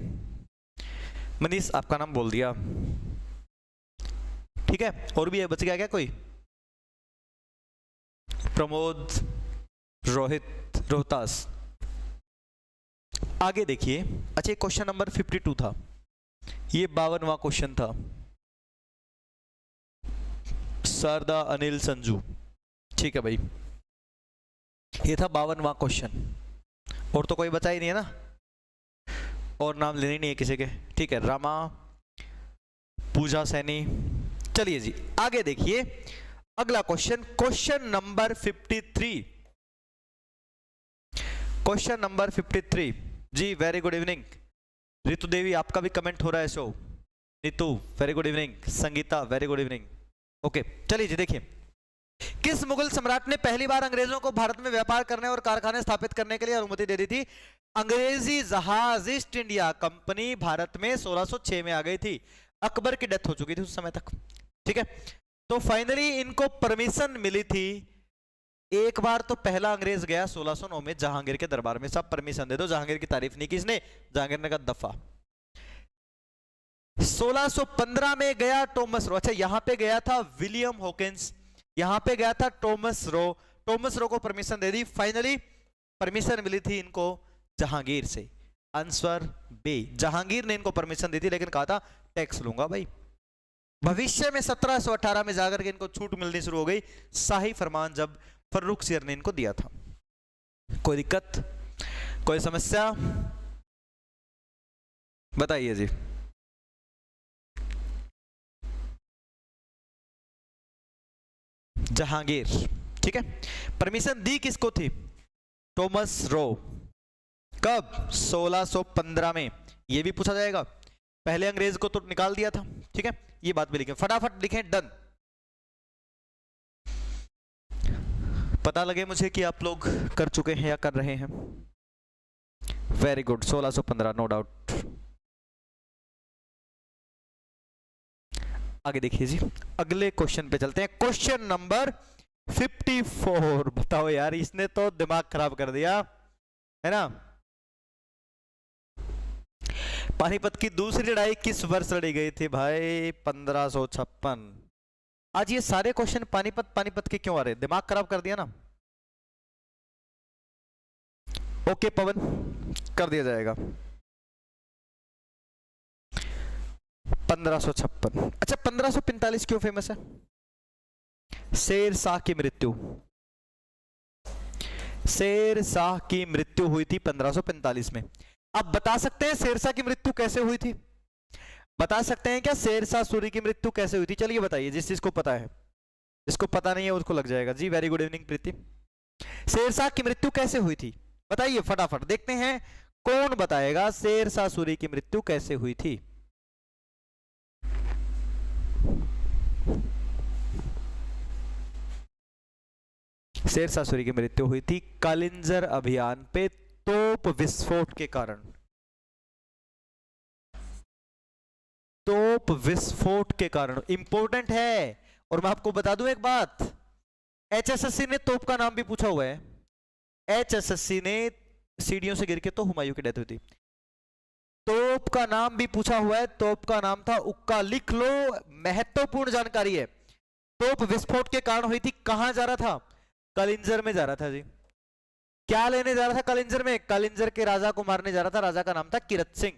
मनीष आपका नाम बोल दिया, ठीक है। और भी है, बच गया क्या कोई? प्रमोद, रोहित, रोहतास। आगे देखिए, अच्छा क्वेश्चन नंबर 52 था, ये 52वां क्वेश्चन था। शारदा, अनिल, संजू, ठीक है भाई, ये था 52वां क्वेश्चन। और तो कोई बचा ही नहीं है ना, और नाम लेने नहीं है किसी के, ठीक है। रामा, पूजा सैनी। चलिए जी, आगे देखिए अगला question, question number 53। Question number 53 जी। वेरी गुड इवनिंग रितु देवी, आपका भी कमेंट हो रहा है show. Neetu very good evening, Sangeeta very good evening. Okay, चलिए जी देखिए, किस मुगल सम्राट ने पहली बार अंग्रेजों को भारत में व्यापार करने और कारखाने स्थापित करने के लिए अनुमति दे दी थी? अंग्रेजी जहाज ईस्ट इंडिया कंपनी भारत में 1606 में आ गई थी। अकबर की डेथ हो चुकी थी उस समय तक, ठीक है। तो फाइनली इनको परमिशन मिली थी। एक बार तो पहला अंग्रेज गया 1609 में जहांगीर के दरबार में, सब परमिशन दे दो, जहांगीर की तारीफ नहीं की इसने, जहांगीर ने कहा दफा। 1615 में गया टॉमस रो, अच्छा यहां पे गया था विलियम हॉकिंस, यहां पे गया था टॉमस रो, टॉमस रो को परमिशन दे दी। फाइनली परमिशन मिली थी इनको जहांगीर से। आंसर बी, जहांगीर ने इनको परमिशन दी थी, लेकिन कहा था टैक्स लूंगा भाई। भविष्य में 1718 में जाकर के इनको छूट मिलनी शुरू हो गई, शाही फरमान जब फर्रुख शेर ने इनको दिया था। कोई दिक्कत, कोई समस्या बताइए जी। जहांगीर, ठीक है। परमिशन दी किसको थी? Thomas Roe. कब? 1615 में। ये भी पूछा जाएगा। पहले अंग्रेज को तो निकाल दिया था, ठीक है, ये बात भी लिखें, फटाफट लिखें, डन। पता लगे मुझे कि आप लोग कर चुके हैं या कर रहे हैं। Very good, 1615 no doubt. आगे देखिए जी, अगले क्वेश्चन पे चलते हैं। Question number 54। बताओ यार, इसने तो दिमाग खराब कर दिया है ना। पानीपत की दूसरी लड़ाई किस वर्ष लड़ी गई थी भाई? 1556। आज ये सारे क्वेश्चन पानीपत पानीपत के क्यों आ रहे? दिमाग खराब कर दिया ना। ओके पवन, कर दिया जाएगा। 1556। अच्छा, 1545 क्यों फेमस है? शेर शाह की मृत्यु। शेर शाह की मृत्यु हुई थी 1545 में। अब बता सकते हैं शेर शाह की मृत्यु कैसे हुई थी? बता सकते हैं क्या शेर शाह सूरी की मृत्यु कैसे हुई थी? चलिए बताइए, जिस चीज को पता है। जिसको पता नहीं है उसको लग जाएगा जी। वेरी गुड इवनिंग प्रीति। शेर शाह की मृत्यु कैसे हुई थी बताइए फटाफट, देखते हैं कौन बताएगा शेर शाह सूरी की मृत्यु कैसे हुई थी। शेर शाह सूरी की मृत्यु हुई थी कालिंजर अभियान पे तोप विस्फोट के कारण। तोप विस्फोट के कारण इंपॉर्टेंट है। और मैं आपको बता दूं एक बात, एचएसएससी ने तोप का नाम भी पूछा हुआ है। एचएसएससी ने सीढ़ियों से गिर के तो हुमायूं की डेथ हुई थी। तोप का नाम भी पूछा हुआ है, तोप का नाम था उक्का। लिख लो, महत्वपूर्ण जानकारी है। तोप विस्फोट के कारण हुई थी। कहां जा रहा था? कलिंजर में जा रहा था जी। क्या लेने जा रहा था कलिंजर में? कलिंजर के राजा को मारने जा रहा था। राजा का नाम था किरत सिंह।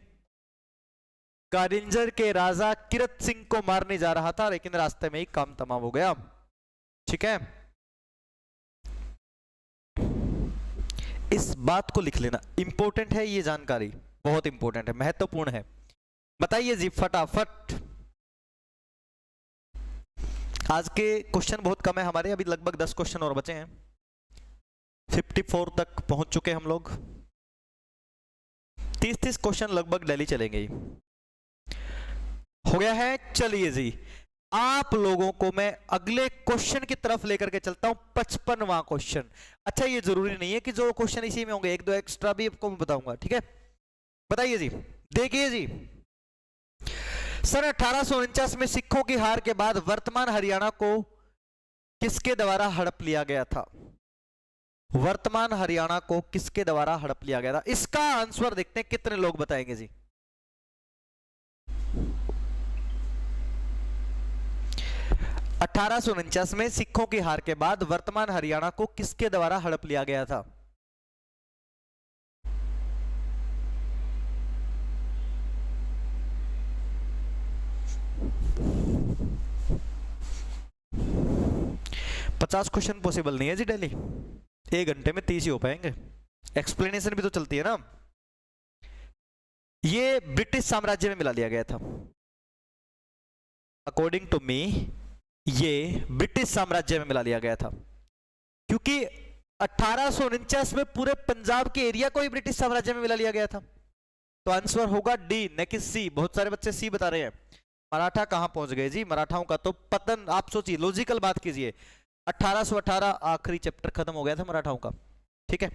कलिंजर के राजा किरत सिंह को मारने जा रहा था, लेकिन रास्ते में ही काम तमाम हो गया। ठीक है, इस बात को लिख लेना, इंपॉर्टेंट है ये जानकारी, बहुत इंपॉर्टेंट है, महत्वपूर्ण है। बताइए जी फटाफट। आज के क्वेश्चन बहुत कम है हमारे, अभी लगभग 10 क्वेश्चन और बचे हैं। 54 तक पहुंच चुके हम लोग। 30 क्वेश्चन लगभग डेली चलेंगे ही। हो गया है। चलिए जी, आप लोगों को मैं अगले क्वेश्चन की तरफ लेकर के चलता हूं। 55वां क्वेश्चन। अच्छा, ये जरूरी नहीं है कि जो क्वेश्चन इसी में होंगे, एक दो एक्स्ट्रा भी आपको मैं बताऊंगा, ठीक है। बताइए जी, देखिए जी, सन 1849 में सिखों की हार के बाद वर्तमान हरियाणा को किसके द्वारा हड़प लिया गया था? वर्तमान हरियाणा को किसके द्वारा हड़प लिया गया था? इसका आंसर देखते हैं कितने लोग बताएंगे जी। (1849) में सिखों की हार के बाद वर्तमान हरियाणा को किसके द्वारा हड़प लिया गया था? (50 क्वेश्चन पॉसिबल नहीं है जी डेली, 1 घंटे में 30 ही हो पाएंगे। एक्सप्लेनेशन भी तो चलती है ना। ये ब्रिटिश साम्राज्य में मिला लिया गया था। अकॉर्डिंग टू मी ये ब्रिटिश साम्राज्य में मिला लिया गया था, क्योंकि 1849 में पूरे पंजाब के एरिया को ही ब्रिटिश साम्राज्य में मिला लिया गया था। तो आंसर होगा डी, न कि सी। बहुत सारे बच्चे सी बता रहे हैं। मराठा कहां पहुंच गए जी? मराठाओं का तो पतन, आप सोचिए, लॉजिकल बात कीजिए। 1818 आखिरी चैप्टर खत्म हो गया था मराठाओं का, ठीक है।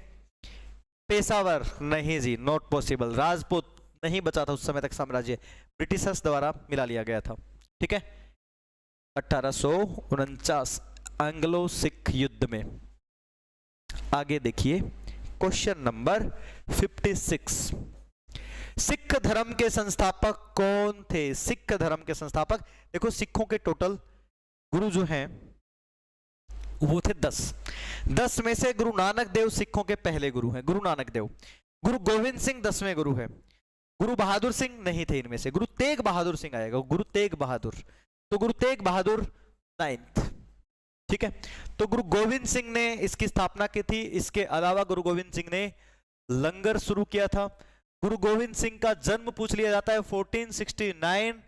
पेशावर नहीं जी, नॉट पॉसिबल। राजपूत नहीं बचा था उस समय तक साम्राज्य, ब्रिटिशर्स द्वारा मिला लिया गया था, ठीक है। 1849 एंग्लो सिख युद्ध में। आगे देखिए क्वेश्चन नंबर 56। सिख धर्म के संस्थापक कौन थे? सिख धर्म के संस्थापक, देखो सिखों के टोटल गुरु जो हैं वो थे 10। 10 में से गुरु नानक देव सिखों के पहले गुरु हैं, गुरु नानक देव। गुरु गोविंद सिंह 10वें गुरु है। गुरु बहादुर सिंह नहीं थे इनमें से, गुरु तेग बहादुर सिंह आएगा, गुरु तेग बहादुर। तो गुरु तेग बहादुर 9th, ठीक है। तो गुरु गोविंद सिंह ने इसकी स्थापना की थी। इसके अलावा गुरु गोविंद सिंह ने लंगर शुरू किया था। गुरु गोविंद सिंह का जन्म पूछ लिया जाता है 1469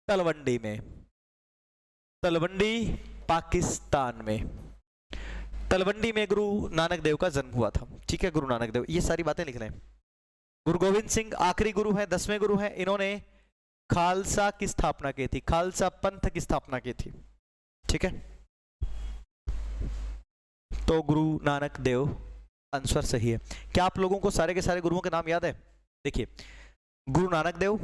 तलवंडी में, तलवंडी पाकिस्तान में। तलवंडी में गुरु नानक देव का जन्म हुआ था। ठीक है, गुरु नानक देव, ये सारी बातें लिख लें। गुरु गोविंद सिंह आखिरी गुरु हैं, 10वें गुरु हैं। इन्होंने खालसा की स्थापना की थी, खालसा पंथ की स्थापना की थी। ठीक है, तो गुरु नानक देव आंसर सही है। क्या आप लोगों को सारे के सारे गुरुओं के नाम याद है? देखिए, गुरु नानक देव,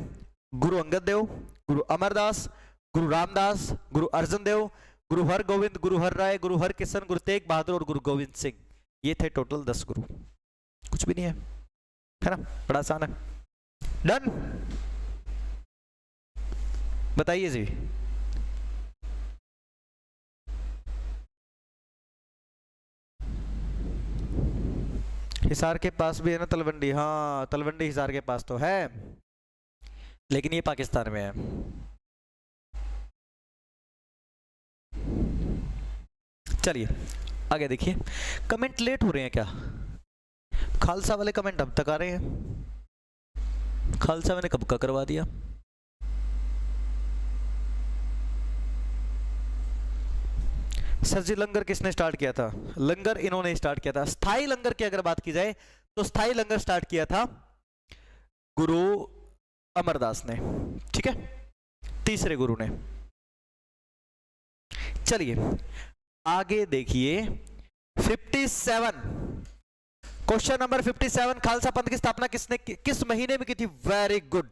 गुरु अंगद देव, गुरु अमरदास, गुरु रामदास, गुरु अर्जन देव, गुरु हर गोविंद, गुरु हर राय, गुरु हर किशन, गुरु तेग बहादुर और गुरु गोविंद सिंह। ये थे टोटल 10 गुरु। कुछ भी नहीं है ना? बड़ा आसान है। डन, बताइए जी। हिसार के पास भी है ना तलवंडी? हाँ, तलवंडी हिसार के पास तो है, लेकिन ये पाकिस्तान में है। चलिए आगे देखिए। कमेंट लेट हो रहे हैं क्या? खालसा वाले कमेंट अब तक आ रहे हैं। खालसा मैंने कब का करवा दिया? सर जी, लंगर किसने स्टार्ट किया था? लंगर इन्होंने स्टार्ट किया था। स्थाई लंगर की अगर बात की जाए तो स्थाई लंगर स्टार्ट किया था गुरु अमरदास ने। ठीक है, तीसरे गुरु ने। चलिए आगे देखिए 57, क्वेश्चन नंबर 57, खालसा पंथ की स्थापना किसने किस महीने में की थी? वेरी गुड,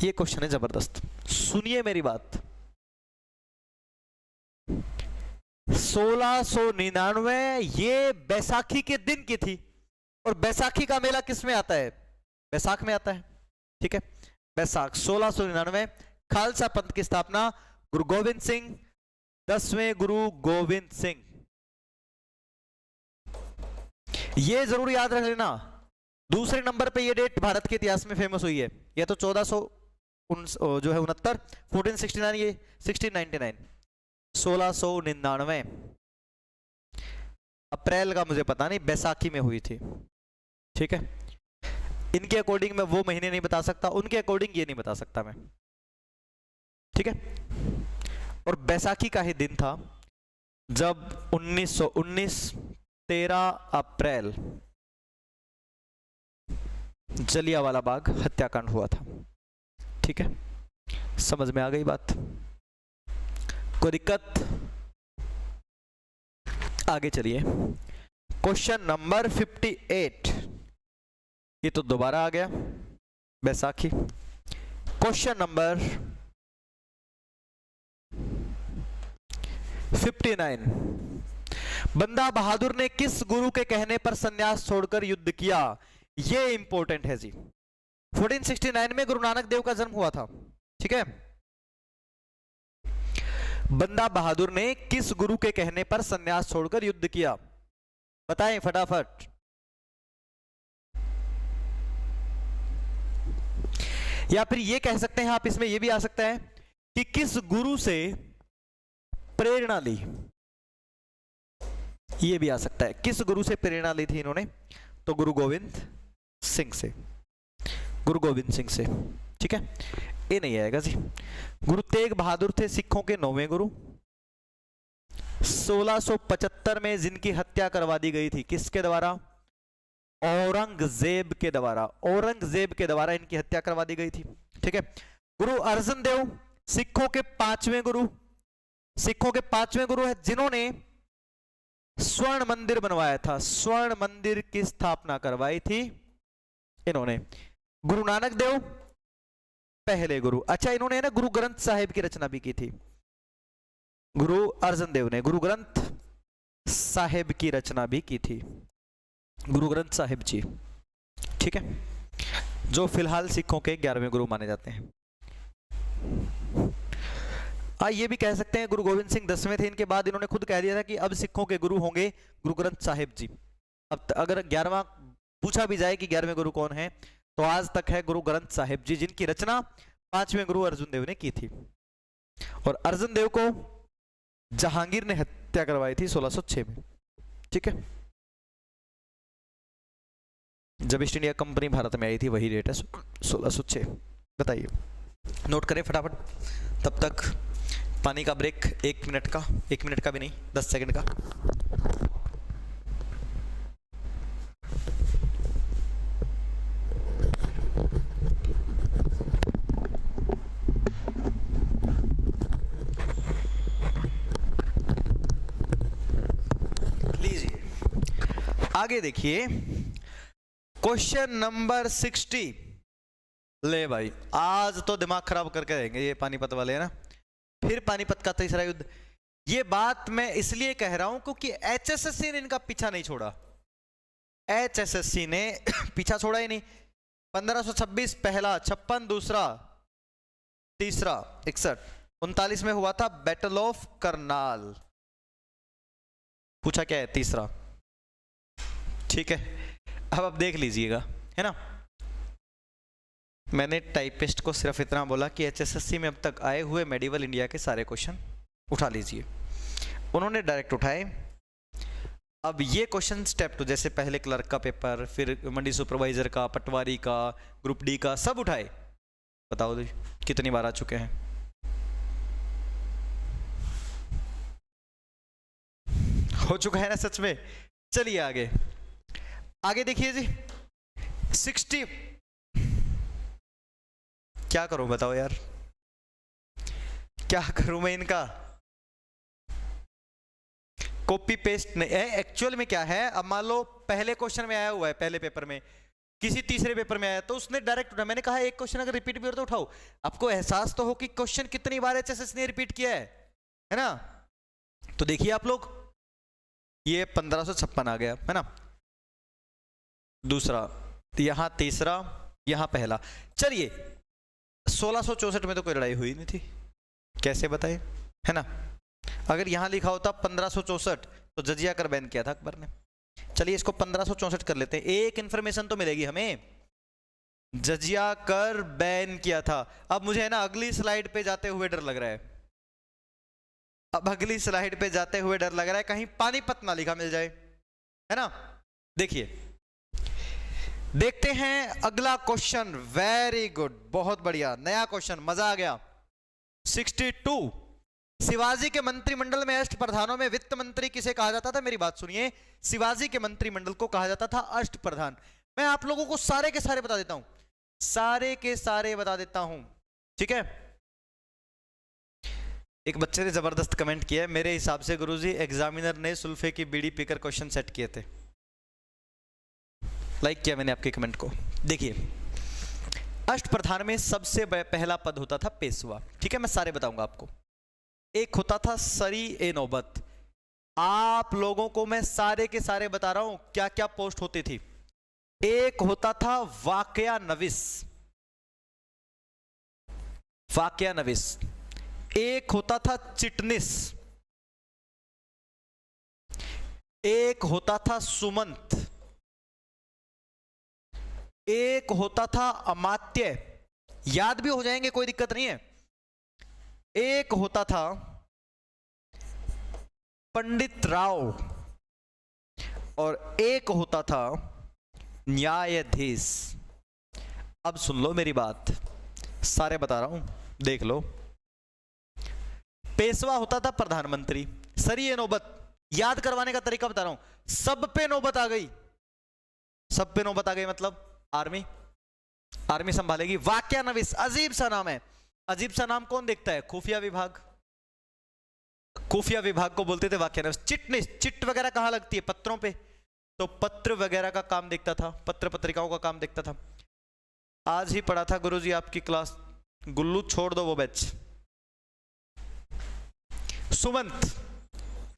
ये क्वेश्चन है जबरदस्त। सुनिए मेरी बात। 1699 ये बैसाखी के दिन की थी, और बैसाखी का मेला किस में आता है? बैसाख में आता है। ठीक है, बैसाख 1699 खालसा पंथ की स्थापना गुरु गोविंद सिंह, 10वें गुरु गोविंद सिंह। ये जरूर याद रख लेना। दूसरे नंबर पे ये डेट भारत के इतिहास में फेमस हुई है। ये तो 1469 जो है 1469, ये 1699, 1699 अप्रैल का मुझे पता नहीं, बैसाखी में हुई थी। ठीक है, इनके अकॉर्डिंग मैं वो महीने नहीं बता सकता, उनके अकॉर्डिंग ये नहीं बता सकता मैं। ठीक है, और बैसाखी का ही दिन था जब 1919 13 अप्रैल जलियांवाला बाग हत्याकांड हुआ था। ठीक है, समझ में आ गई बात? कोई दिक्कत? आगे चलिए, क्वेश्चन नंबर 58, ये तो दोबारा आ गया बैसाखी। क्वेश्चन नंबर 59, बंदा बहादुर ने किस गुरु के कहने पर संन्यास छोड़कर युद्ध किया? ये इंपॉर्टेंट है जी। 1469 में गुरु नानक देव का जन्म हुआ था। ठीक है, बंदा बहादुर ने किस गुरु के कहने पर संन्यास छोड़कर युद्ध किया? बताएं फटाफट। या फिर ये कह सकते हैं आप, इसमें ये भी आ सकता है कि किस गुरु से प्रेरणा ली, ये भी आ सकता है। किस गुरु से प्रेरणा ली थी इन्होंने? तो गुरु गोविंद सिंह से, गुरु गोविंद सिंह से। ठीक है, ये नहीं आएगा जी। गुरु तेग बहादुर थे सिखों के 9वें गुरु। 1675 में जिनकी हत्या करवा दी गई थी, किसके द्वारा? औरंगजेब के द्वारा। औरंगजेब के द्वारा इनकी हत्या करवा दी गई थी। ठीक है, गुरु अर्जन देव सिखों के 5वें गुरु, सिखों के 5वें गुरु है, जिन्होंने स्वर्ण मंदिर बनवाया था। स्वर्ण मंदिर की स्थापना करवाई थी इन्होंने। गुरु नानक देव पहले गुरु। अच्छा, इन्होंने ना गुरु ग्रंथ साहिब की रचना भी की थी। गुरु अर्जन देव ने गुरु ग्रंथ साहिब की रचना भी की थी, गुरु ग्रंथ साहिब जी। ठीक है, जो फिलहाल सिखों के 11वें गुरु माने जाते हैं। ये भी कह सकते हैं गुरु गोविंद सिंह 10वें थे, इनके बाद इन्होंने खुद कह दिया था कि अब सिखों के गुरु होंगे गुरु ग्रंथ साहिब जी। अब अगर 11वां पूछा भी जाए कि 11वें गुरु कौन है, तो आज तक है गुरु ग्रंथ साहिब जी, जिनकी रचना 5वें गुरु अर्जुन देव ने की थी। और अर्जुन देव को जहांगीर ने हत्या करवाई थी 1606 में। ठीक है, जब ईस्ट इंडिया कंपनी भारत में आई थी, वही डेट है 1606। बताइए, नोट करें फटाफट तब तक। पानी का ब्रेक 1 मिनट का, 1 मिनट का भी नहीं, 10 सेकंड का। लीजिए आगे देखिए, क्वेश्चन नंबर 60। ले भाई, आज तो दिमाग खराब करके रहेंगे ये पानीपत वाले, है ना। फिर पानीपत का तीसरा युद्ध। ये बात मैं इसलिए कह रहा हूं क्योंकि एचएसएससी ने इनका पीछा नहीं छोड़ा। एचएसएससी ने पीछा छोड़ा ही नहीं। 1526 पहला, 56 दूसरा, तीसरा, 61, 39 में हुआ था बैटल ऑफ करनाल। पूछा क्या है तीसरा, ठीक है। अब आप देख लीजिएगा, है ना। मैंने टाइपिस्ट को सिर्फ इतना बोला कि एचएसएससी में अब तक आए हुए मेडिवल इंडिया के सारे क्वेश्चन उठा लीजिए। उन्होंने डायरेक्ट उठाए। अब ये क्वेश्चन स्टेप 2, जैसे पहले क्लर्क का पेपर, फिर मंडी सुपरवाइजर का, पटवारी का, ग्रुप डी का, सब उठाए। बताओ कितनी बार आ चुके हैं। हो चुका है ना सच में। चलिए आगे, आगे देखिए जी। 60 क्या करूं बताओ यार, क्या करूं मैं इनका। कॉपी पेस्ट नहीं है एक्चुअल में। क्या है, अब मान लो पहले क्वेश्चन में आया हुआ है, पहले पेपर में, किसी तीसरे पेपर में आया, तो उसने डायरेक्ट उठा। मैंने कहा एक क्वेश्चन अगर रिपीट भी हो तो उठाओ। आपको एहसास तो हो कि क्वेश्चन कितनी बार एचएसएस ने रिपीट किया है ना। तो देखिए आप लोग, ये 1556 आ गया, है ना। दूसरा, यहां तीसरा, यहां पहला। चलिए 1664 में तो कोई लड़ाई हुई नहीं थी, कैसे बताए, है ना। अगर यहां लिखा होता 1564 तो जजिया कर बैन किया था अकबर ने। चलिए इसको 1564 कर लेते हैं, एक इंफॉर्मेशन तो मिलेगी हमें। जजिया कर बैन किया था। अब मुझे है ना अगली स्लाइड पे जाते हुए डर लग रहा है। अब अगली स्लाइड पे जाते हुए डर लग रहा है कहीं पानीपत ना लिखा मिल जाए, है ना। देखिए देखते हैं अगला क्वेश्चन। वेरी गुड, बहुत बढ़िया, नया क्वेश्चन, मजा आ गया। 62, शिवाजी के मंत्रिमंडल में अष्ट प्रधानों में वित्त मंत्री किसे कहा जाता था। मेरी बात सुनिए, शिवाजी के मंत्रिमंडल को कहा जाता था अष्ट प्रधान। मैं आप लोगों को सारे के सारे बता देता हूं, सारे के सारे बता देता हूं, ठीक है। एक बच्चे ने जबरदस्त कमेंट किया है, मेरे हिसाब से गुरुजी एग्जामिनर ने सुल्फे की बीड़ी पीकर क्वेश्चन सेट किए थे। लाइक किया मैंने आपके कमेंट को। देखिए अष्ट प्रधान में सबसे पहला पद होता था पेशवा, ठीक है। मैं सारे बताऊंगा आपको। एक होता था सरी ए नौबत। आप लोगों को मैं सारे के सारे बता रहा हूं क्या क्या पोस्ट होती थी। एक होता था वाकया नविस, वाकया नविस। एक होता था चिटनिस, एक होता था सुमंत, एक होता था अमात्य, याद भी हो जाएंगे कोई दिक्कत नहीं है। एक होता था पंडित राव और एक होता था न्यायाधीश। अब सुन लो मेरी बात, सारे बता रहा हूं, देख लो। पेशवा होता था प्रधानमंत्री। सरी ए नौबत, याद करवाने का तरीका बता रहा हूं, सब पे नौबत आ गई, सब पे नौबत आ गई मतलब आर्मी, आर्मी संभालेगी। वाकया नविस, अजीब सा नाम है। अजीब सा नाम कौन देखता है, खुफिया विभाग, खुफिया विभाग को बोलते थे वाकया नविस। चिटनिस, चिट वगैरह कहां लगती है, पत्रों पे, तो पत्र वगैरह का काम देखता था, पत्र पत्रिकाओं का काम देखता था। आज ही पढ़ा था गुरुजी आपकी क्लास, गुल्लू छोड़ दो वो बैच। सुमंत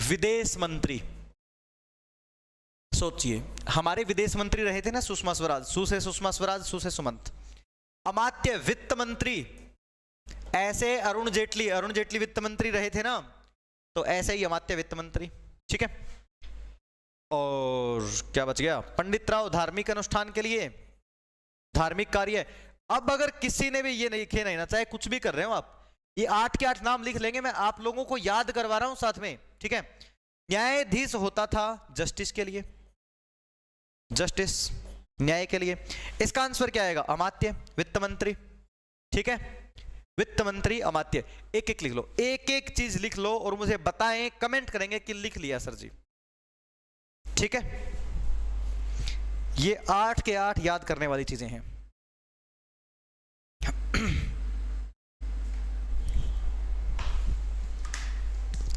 विदेश मंत्री, सोचिए हमारे विदेश मंत्री रहे थे ना सुषमा स्वराज, सु से सुषमा स्वराज, सु से सुमंत। अमात्य वित्त मंत्री, ऐसे अरुण जेटली, अरुण जेटली वित्त मंत्री रहे थे ना, तो ऐसे ही अमात्य वित्त मंत्री, ठीक है। और क्या बच गया, पंडित राव धार्मिक अनुष्ठान के लिए, धार्मिक कार्य। अब अगर किसी ने भी ये लिखे नहीं ना, चाहे कुछ भी कर रहे हो आप, ये 8 के 8 नाम लिख लेंगे, मैं आप लोगों को याद करवा रहा हूं साथ में, ठीक है। न्यायाधीश होता था जस्टिस के लिए, जस्टिस न्याय के लिए। इसका आंसर क्या आएगा, अमात्य वित्त मंत्री, ठीक है। वित्त मंत्री, अमात्य, एक एक लिख लो, एक एक चीज लिख लो और मुझे बताएं, कमेंट करेंगे कि लिख लिया सर जी। ठीक है, ये 8 के 8 याद करने वाली चीजें हैं।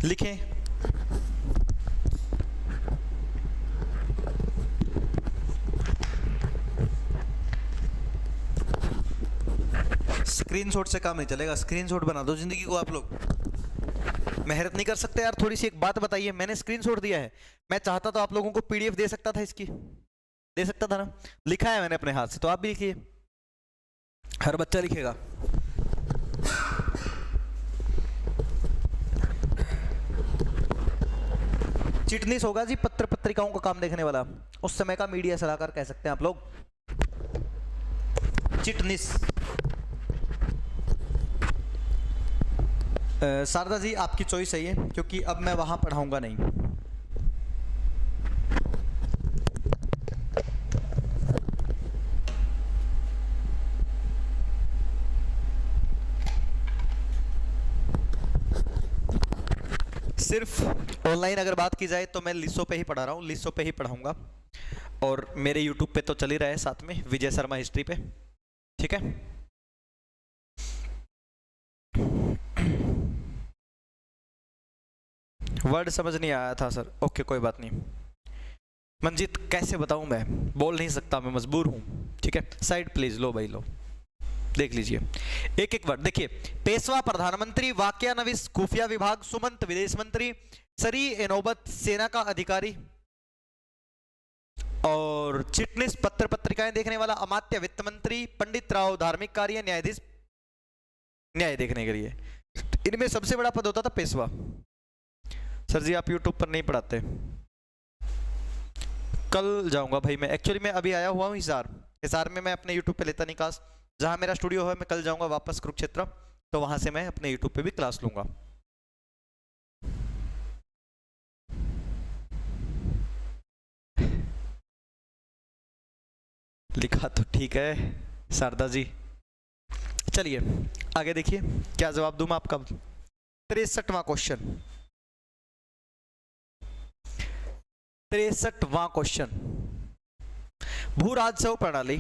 लिखें। स्क्रीनशॉट से काम नहीं चलेगा, स्क्रीनशॉट बना दो जिंदगी को आप लोग। मेहनत नहीं कर सकते यार? थोड़ी सी एक बात बताइए, मैंने स्क्रीनशॉट दिया है, मैं चाहता तो आप लोगों को पीडीएफ दे सकता था, इसकी दे सकता था ना। लिखा है मैंने अपने हाथ से, तो आप भी लिखिए, हर बच्चा लिखेगा। चिटनीस होगा जी, पत्र पत्रिकाओं का काम देखने वाला, उस समय का मीडिया सलाहकार कह सकते हैं आप लोग, चिटनीस। शारदा जी आपकी चॉइस सही है, क्योंकि अब मैं वहां पढ़ाऊंगा नहीं। सिर्फ ऑनलाइन अगर बात की जाए तो मैं लिसो पे ही पढ़ा रहा हूँ, लिसो पे ही पढ़ाऊंगा, और मेरे यूट्यूब पे तो चल ही रहा है साथ में, विजय शर्मा हिस्ट्री पे। ठीक है, वर्ड समझ नहीं आया था सर, ओके कोई बात नहीं। मंजीत कैसे बताऊं, मैं बोल नहीं सकता, मैं मजबूर हूं। ठीक है, साइड प्लीज, लो भाई लो, देख लीजिए एक एक वर्ड। देखिए, पेशवा प्रधानमंत्री, वाक्यानविश खुफिया विभाग, सुमंत विदेश मंत्री, सरी एनोबत सेना का अधिकारी, और चिटनीस पत्र पत्रिकाएं देखने वाला, अमात्य वित्त मंत्री, पंडित राव धार्मिक कार्य, न्यायाधीश न्याय देखने के लिए। इनमें सबसे बड़ा पद होता था पेशवा। सर जी आप यूट्यूब पर नहीं पढ़ाते? कल जाऊंगा भाई मैं, एक्चुअली मैं अभी आया हुआ हूँ हिसार, हिसार में मैं अपने यूट्यूब पे लेता नहीं क्लास, जहां मेरा स्टूडियो है मैं कल जाऊंगा वापस कुरुक्षेत्र, तो वहां से मैं अपने यूट्यूब पे भी क्लास लूंगा। लिखा तो ठीक है शारदा जी। चलिए आगे देखिए, क्या जवाब दूं मैं आपका। 63वां क्वेश्चन, 63वां क्वेश्चन, भू राजस्व प्रणाली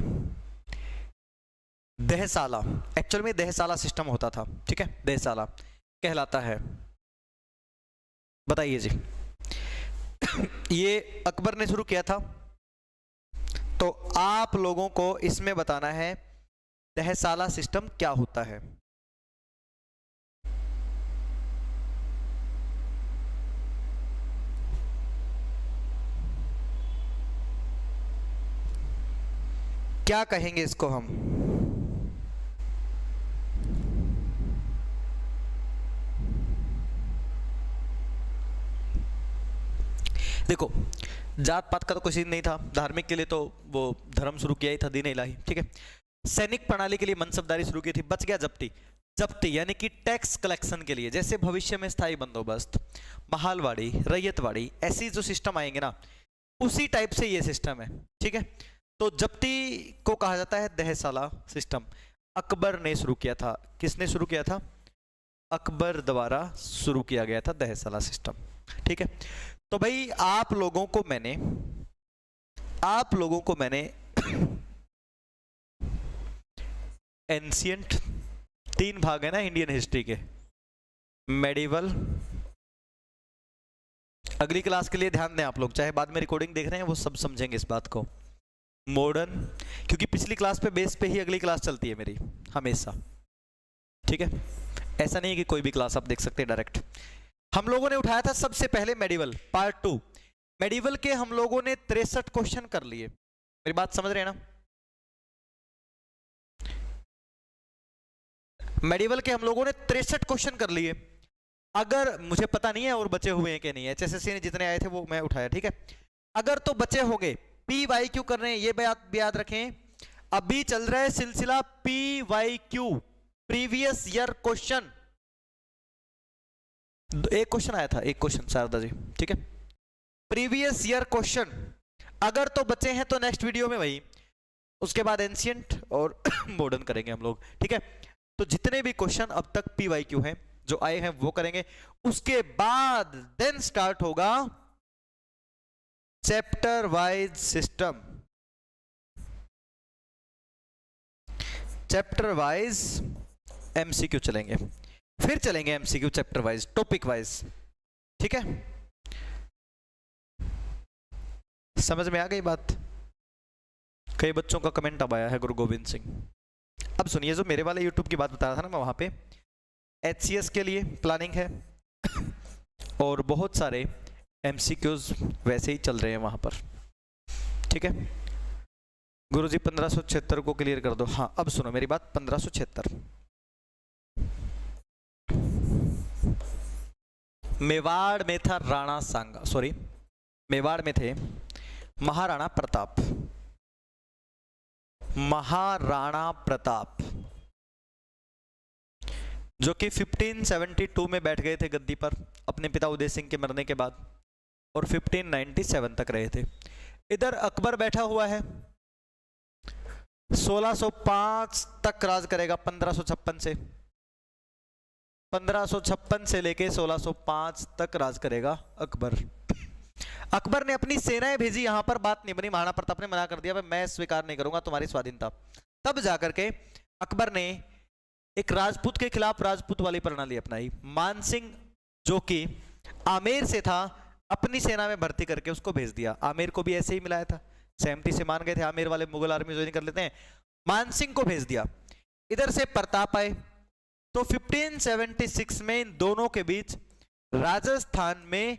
दहसाला, एक्चुअल में दहसाला सिस्टम होता था। ठीक है, दहसाला कहलाता है, बताइए जी। ये अकबर ने शुरू किया था, तो आप लोगों को इसमें बताना है दहसाला सिस्टम क्या होता है। क्या कहेंगे इसको हम? देखो, जात पात का तो कोई सीन नहीं था, धार्मिक के लिए तो वो धर्म शुरू किया ही था, दीन इलाही। ठीक है, सैनिक प्रणाली के लिए मनसबदारी शुरू की थी। बच गया जब्ती, जब्ती यानी कि टैक्स कलेक्शन के लिए, जैसे भविष्य में स्थायी बंदोबस्त, महालवाड़ी, रैयतवाड़ी, ऐसी जो सिस्टम आएंगे ना, उसी टाइप से ये सिस्टम है। ठीक है, तो जब्ती को कहा जाता है दहसाला सिस्टम। अकबर ने शुरू किया था। किसने शुरू किया था? अकबर द्वारा शुरू किया गया था दहसाला सिस्टम। ठीक है, तो भाई आप लोगों को मैंने एंशिएंट, 3 भाग है ना इंडियन हिस्ट्री के, मेडिवल, अगली क्लास के लिए ध्यान दें आप लोग, चाहे बाद में रिकॉर्डिंग देख रहे हैं वो सब समझेंगे इस बात को, मॉडर्न, क्योंकि पिछली क्लास पे बेस पे ही अगली क्लास चलती है मेरी हमेशा। ठीक है, ऐसा नहीं है कि कोई भी क्लास आप देख सकते हैं डायरेक्ट। हम लोगों ने उठाया था सबसे पहले मेडिवल पार्ट 2। मेडिवल के हम लोगों ने 63 क्वेश्चन कर लिए, मेरी बात समझ रहे हैं ना? मेडिवल के हम लोगों ने 63 क्वेश्चन कर लिए। अगर मुझे पता नहीं है और बचे हुए हैं कि नहीं है, एचएसएससी ने जितने आए थे वो मैं उठाया। ठीक है, अगर तो बचे होंगे, PYQ कर रहे हैं, ये बात भी याद रखें, अभी चल रहा है सिलसिला PYQ, प्रीवियस ईयर क्वेश्चन। एक क्वेश्चन आया था, एक क्वेश्चन शारदा जी। ठीक है, प्रीवियस ईयर क्वेश्चन अगर तो बचे हैं तो नेक्स्ट वीडियो में वही, उसके बाद एंशिएंट और मॉडर्न करेंगे हम लोग। ठीक है, तो जितने भी क्वेश्चन अब तक PYQ हैं जो आए हैं वो करेंगे, उसके बाद देन स्टार्ट होगा chapter wise system. Chapter wise MCQ चलेंगे, फिर चलेंगे MCQ chapter wise, topic wise. ठीक है, समझ में आ गई बात? कई बच्चों का कमेंट अब आया है गुरु गोविंद सिंह। अब सुनिए, जो मेरे वाले YouTube की बात बता रहा था ना मैं, वहां पे HCS के लिए प्लानिंग है और बहुत सारे MCQs वैसे ही चल रहे हैं वहां पर। ठीक है गुरुजी 1576 को क्लियर कर दो। हाँ अब सुनो मेरी बात, 1576 मेवाड़ में था राणा सांगा, सॉरी मेवाड़ में थे महाराणा प्रताप। महाराणा प्रताप जो कि 1572 में बैठ गए थे गद्दी पर अपने पिता उदय सिंह के मरने के बाद, और 1597 तक रहे थे। इधर अकबर बैठा हुआ है, 1605 तक राज करेगा, 1556 से लेके 1605 तक राज करेगा अकबर। अकबर ने अपनी सेनाएं भेजी, यहां पर बात नहीं बनी, महाराणा प्रताप ने मना कर दिया, मैं स्वीकार नहीं करूंगा तुम्हारी स्वाधीनता। तब जाकर के अकबर ने एक राजपूत के खिलाफ राजपूत वाली प्रणाली अपनाई। मानसिंह जो कि आमेर से था, अपनी सेना में भर्ती करके उसको भेज दिया। आमेर को भी ऐसे ही मिलाया था, सहमति से मान गए थे आमेर वाले, मुगल आर्मी ज्वाइन कर लेते हैं, मानसिंह को भेज दिया। इधर से प्रताप आए, तो 1576 में इन दोनों के बीच राजस्थान में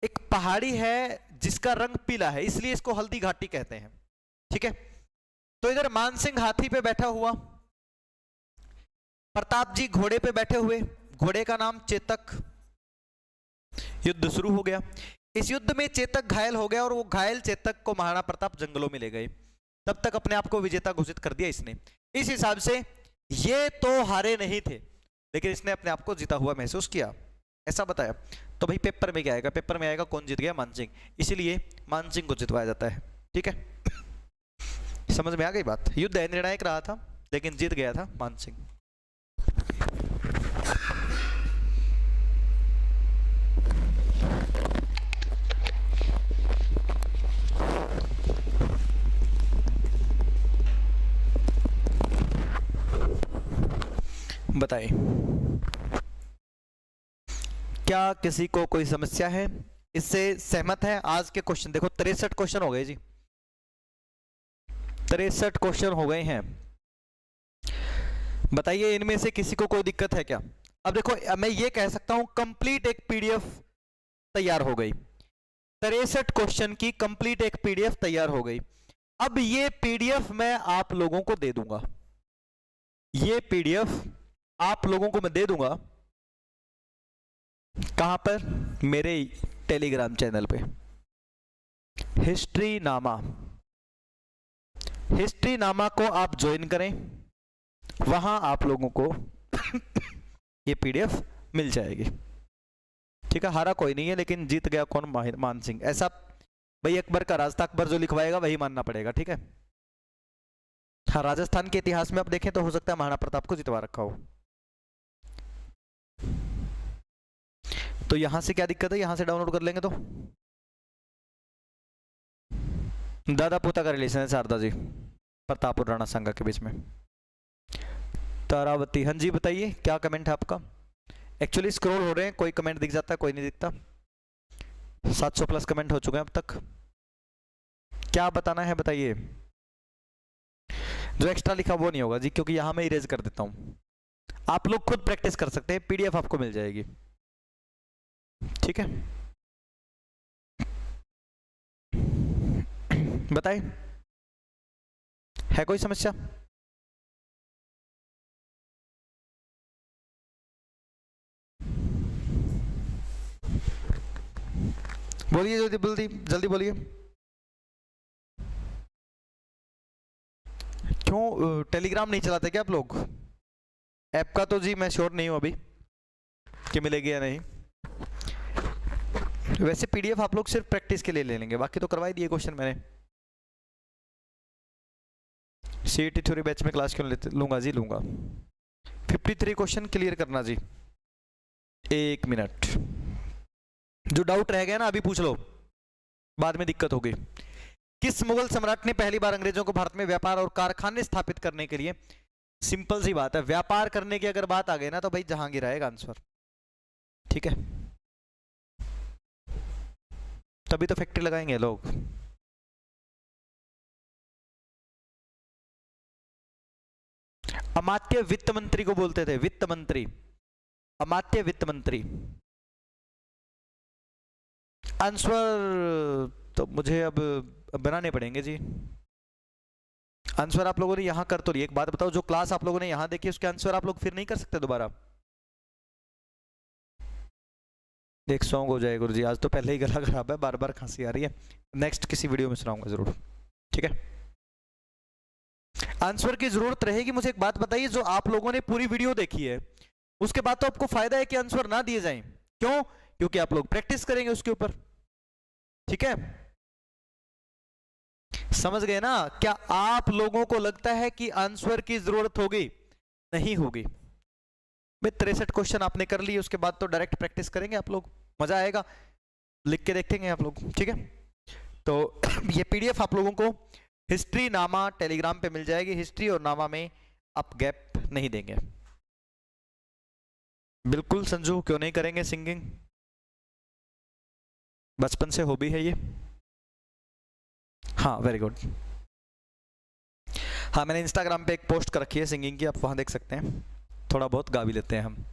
एक पहाड़ी है जिसका रंग पीला है, इसलिए इसको हल्दी घाटी कहते हैं। ठीक है, तो इधर मानसिंह हाथी पे बैठा हुआ, प्रताप जी घोड़े पे बैठे हुए, घोड़े का नाम चेतक। युद्ध शुरू हो गया। इस युद्ध में चेतक घायल हो गया और वो घायल चेतक को महाराणा प्रताप जंगलों में ले गए। तब तक अपने आप को विजेता घोषित कर दिया इसने। इस हिसाब से ये तो हारे नहीं थे, लेकिन इसने अपने आप को जीता हुआ महसूस किया, ऐसा बताया। तो भाई पेपर में क्या आएगा? पेपर में आएगा कौन जीत गया? मानसिंह। इसीलिए मानसिंह को जितवाया जाता है। ठीक है, समझ में आ गई बात? युद्ध निर्णायक रहा था लेकिन जीत गया था मानसिंह। बताइए क्या किसी को कोई समस्या है? इससे सहमत है? आज के क्वेश्चन देखो 63 क्वेश्चन हो गए जी, 63 क्वेश्चन हो गए हैं। बताइए इनमें से किसी को कोई दिक्कत है क्या? अब देखो मैं ये कह सकता हूं कंप्लीट एक पीडीएफ तैयार हो गई, 63 क्वेश्चन की कंप्लीट एक पीडीएफ तैयार हो गई। अब ये पीडीएफ मैं आप लोगों को दे दूंगा, ये पीडीएफ आप लोगों को मैं दे दूंगा। कहां पर? मेरे टेलीग्राम चैनल पे, हिस्ट्री नामा। हिस्ट्री नामा को आप ज्वाइन करें, वहां आप लोगों को ये पीडीएफ मिल जाएगी। ठीक है, हारा कोई नहीं है, लेकिन जीत गया कौन? मानसिंह। ऐसा भाई अकबर का राज था, अकबर जो लिखवाएगा वही मानना पड़ेगा। ठीक है, हाँ राजस्थान के इतिहास में आप देखें तो हो सकता है महाराणा प्रताप को जितवा रखा हो। तो यहां से क्या दिक्कत है? यहां से डाउनलोड कर लेंगे तो दादा पोता का रिलेशन है शारदा जी, प्रताप और राणा सांगा के बीच में। तारावती, हाँ जी बताइए क्या कमेंट है आपका? एक्चुअली स्क्रॉल हो रहे हैं, कोई कमेंट दिख जाता है कोई नहीं दिखता। 700 प्लस कमेंट हो चुके हैं अब तक। क्या बताना है बताइए? जो एक्स्ट्रा लिखा वो नहीं होगा जी, क्योंकि यहां मैं इरेज कर देता हूं। आप लोग खुद प्रैक्टिस कर सकते हैं, पीडीएफ आपको मिल जाएगी। ठीक है, बताइए है कोई समस्या? बोलिए जल्दी जल्दी जल्दी बोलिए। क्यों टेलीग्राम नहीं चलाते क्या आप लोग? ऐप का तो जी मैं श्योर नहीं हूं अभी कि मिलेगी या नहीं। वैसे पीडीएफ आप लोग सिर्फ प्रैक्टिस के लिए ले लेंगे, बाकी तो करवाई दिए क्वेश्चन मैंने। सीईटी थ्योरी बैच में क्लास क्यों लूंगा जी? लूंगा। 53 क्वेश्चन क्लियर करना जी, 1 मिनट। जो डाउट रह गया ना अभी पूछ लो, बाद में दिक्कत होगी। किस मुगल सम्राट ने पहली बार अंग्रेजों को भारत में व्यापार और कारखाने स्थापित करने के लिए, सिंपल सी बात है, व्यापार करने की अगर बात आ गई ना तो भाई जहांगीर आएगा आंसर, ठीक है। तभी तो फैक्ट्री लगाएंगे लोग। अमात्य वित्त मंत्री को बोलते थे, वित्त मंत्री, अमात्य वित्त मंत्री। आंसर तो मुझे अब बनाने पड़ेंगे जी। आंसर आप लोगों ने यहां कर तो लिया, एक बात बताओ, जो क्लास आप लोगों ने यहां देखी उसके आंसर आप लोग फिर नहीं कर सकते दोबारा? एक सॉन्ग हो जाए गुरुजी, आज तो पहले ही गला खराब है, बार बार खांसी आ रही है, नेक्स्ट किसी वीडियो में सुनाऊंगा जरूर, ठीक है। आंसर की जरूरत रहेगी। मुझे एक बात बताइए, जो आप लोगों ने पूरी वीडियो देखी है उसके बाद तो आपको फायदा है कि आंसर ना दिए जाएं, क्यों? क्योंकि आप लोग प्रैक्टिस करेंगे उसके ऊपर, ठीक है। समझ गए ना? क्या आप लोगों को लगता है कि आंसर की जरूरत होगी? नहीं होगी। 63 क्वेश्चन आपने कर लिए, उसके बाद तो डायरेक्ट प्रैक्टिस करेंगे आप लोग, मजा आएगा, लिख के देखेंगे आप लोग, ठीक है। तो ये पीडीएफ आप लोगों को हिस्ट्री नामा टेलीग्राम पे मिल जाएगी। हिस्ट्री और नामा में आप गैप नहीं देंगे, बिल्कुल। संजू क्यों नहीं करेंगे सिंगिंग, बचपन से हॉबी है ये। हाँ वेरी गुड। हाँ मैंने इंस्टाग्राम पे एक पोस्ट कर रखी है सिंगिंग की, आप वहां देख सकते हैं, थोड़ा बहुत गा भी लेते हैं हम।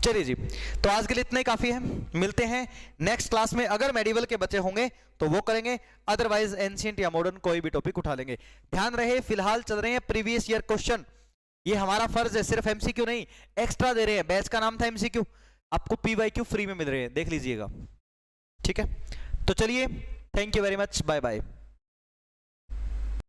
चलिए जी, तो आज के लिए इतना ही काफी है, मिलते हैं नेक्स्ट क्लास में। अगर मेडिवल के बच्चे होंगे तो वो करेंगे, अदरवाइज एंशिएंट या मॉडर्न कोई भी टॉपिक उठा लेंगे। ध्यान रहे फिलहाल चल रहे हैं प्रीवियस ईयर क्वेश्चन, ये हमारा फर्ज है, सिर्फ एमसीक्यू नहीं, एक्स्ट्रा दे रहे हैं। बैच का नाम था एमसीक्यू, आपको पीवाईक्यू फ्री में मिल रहे हैं, देख लीजिएगा, ठीक है। तो चलिए, thank you very much, bye bye.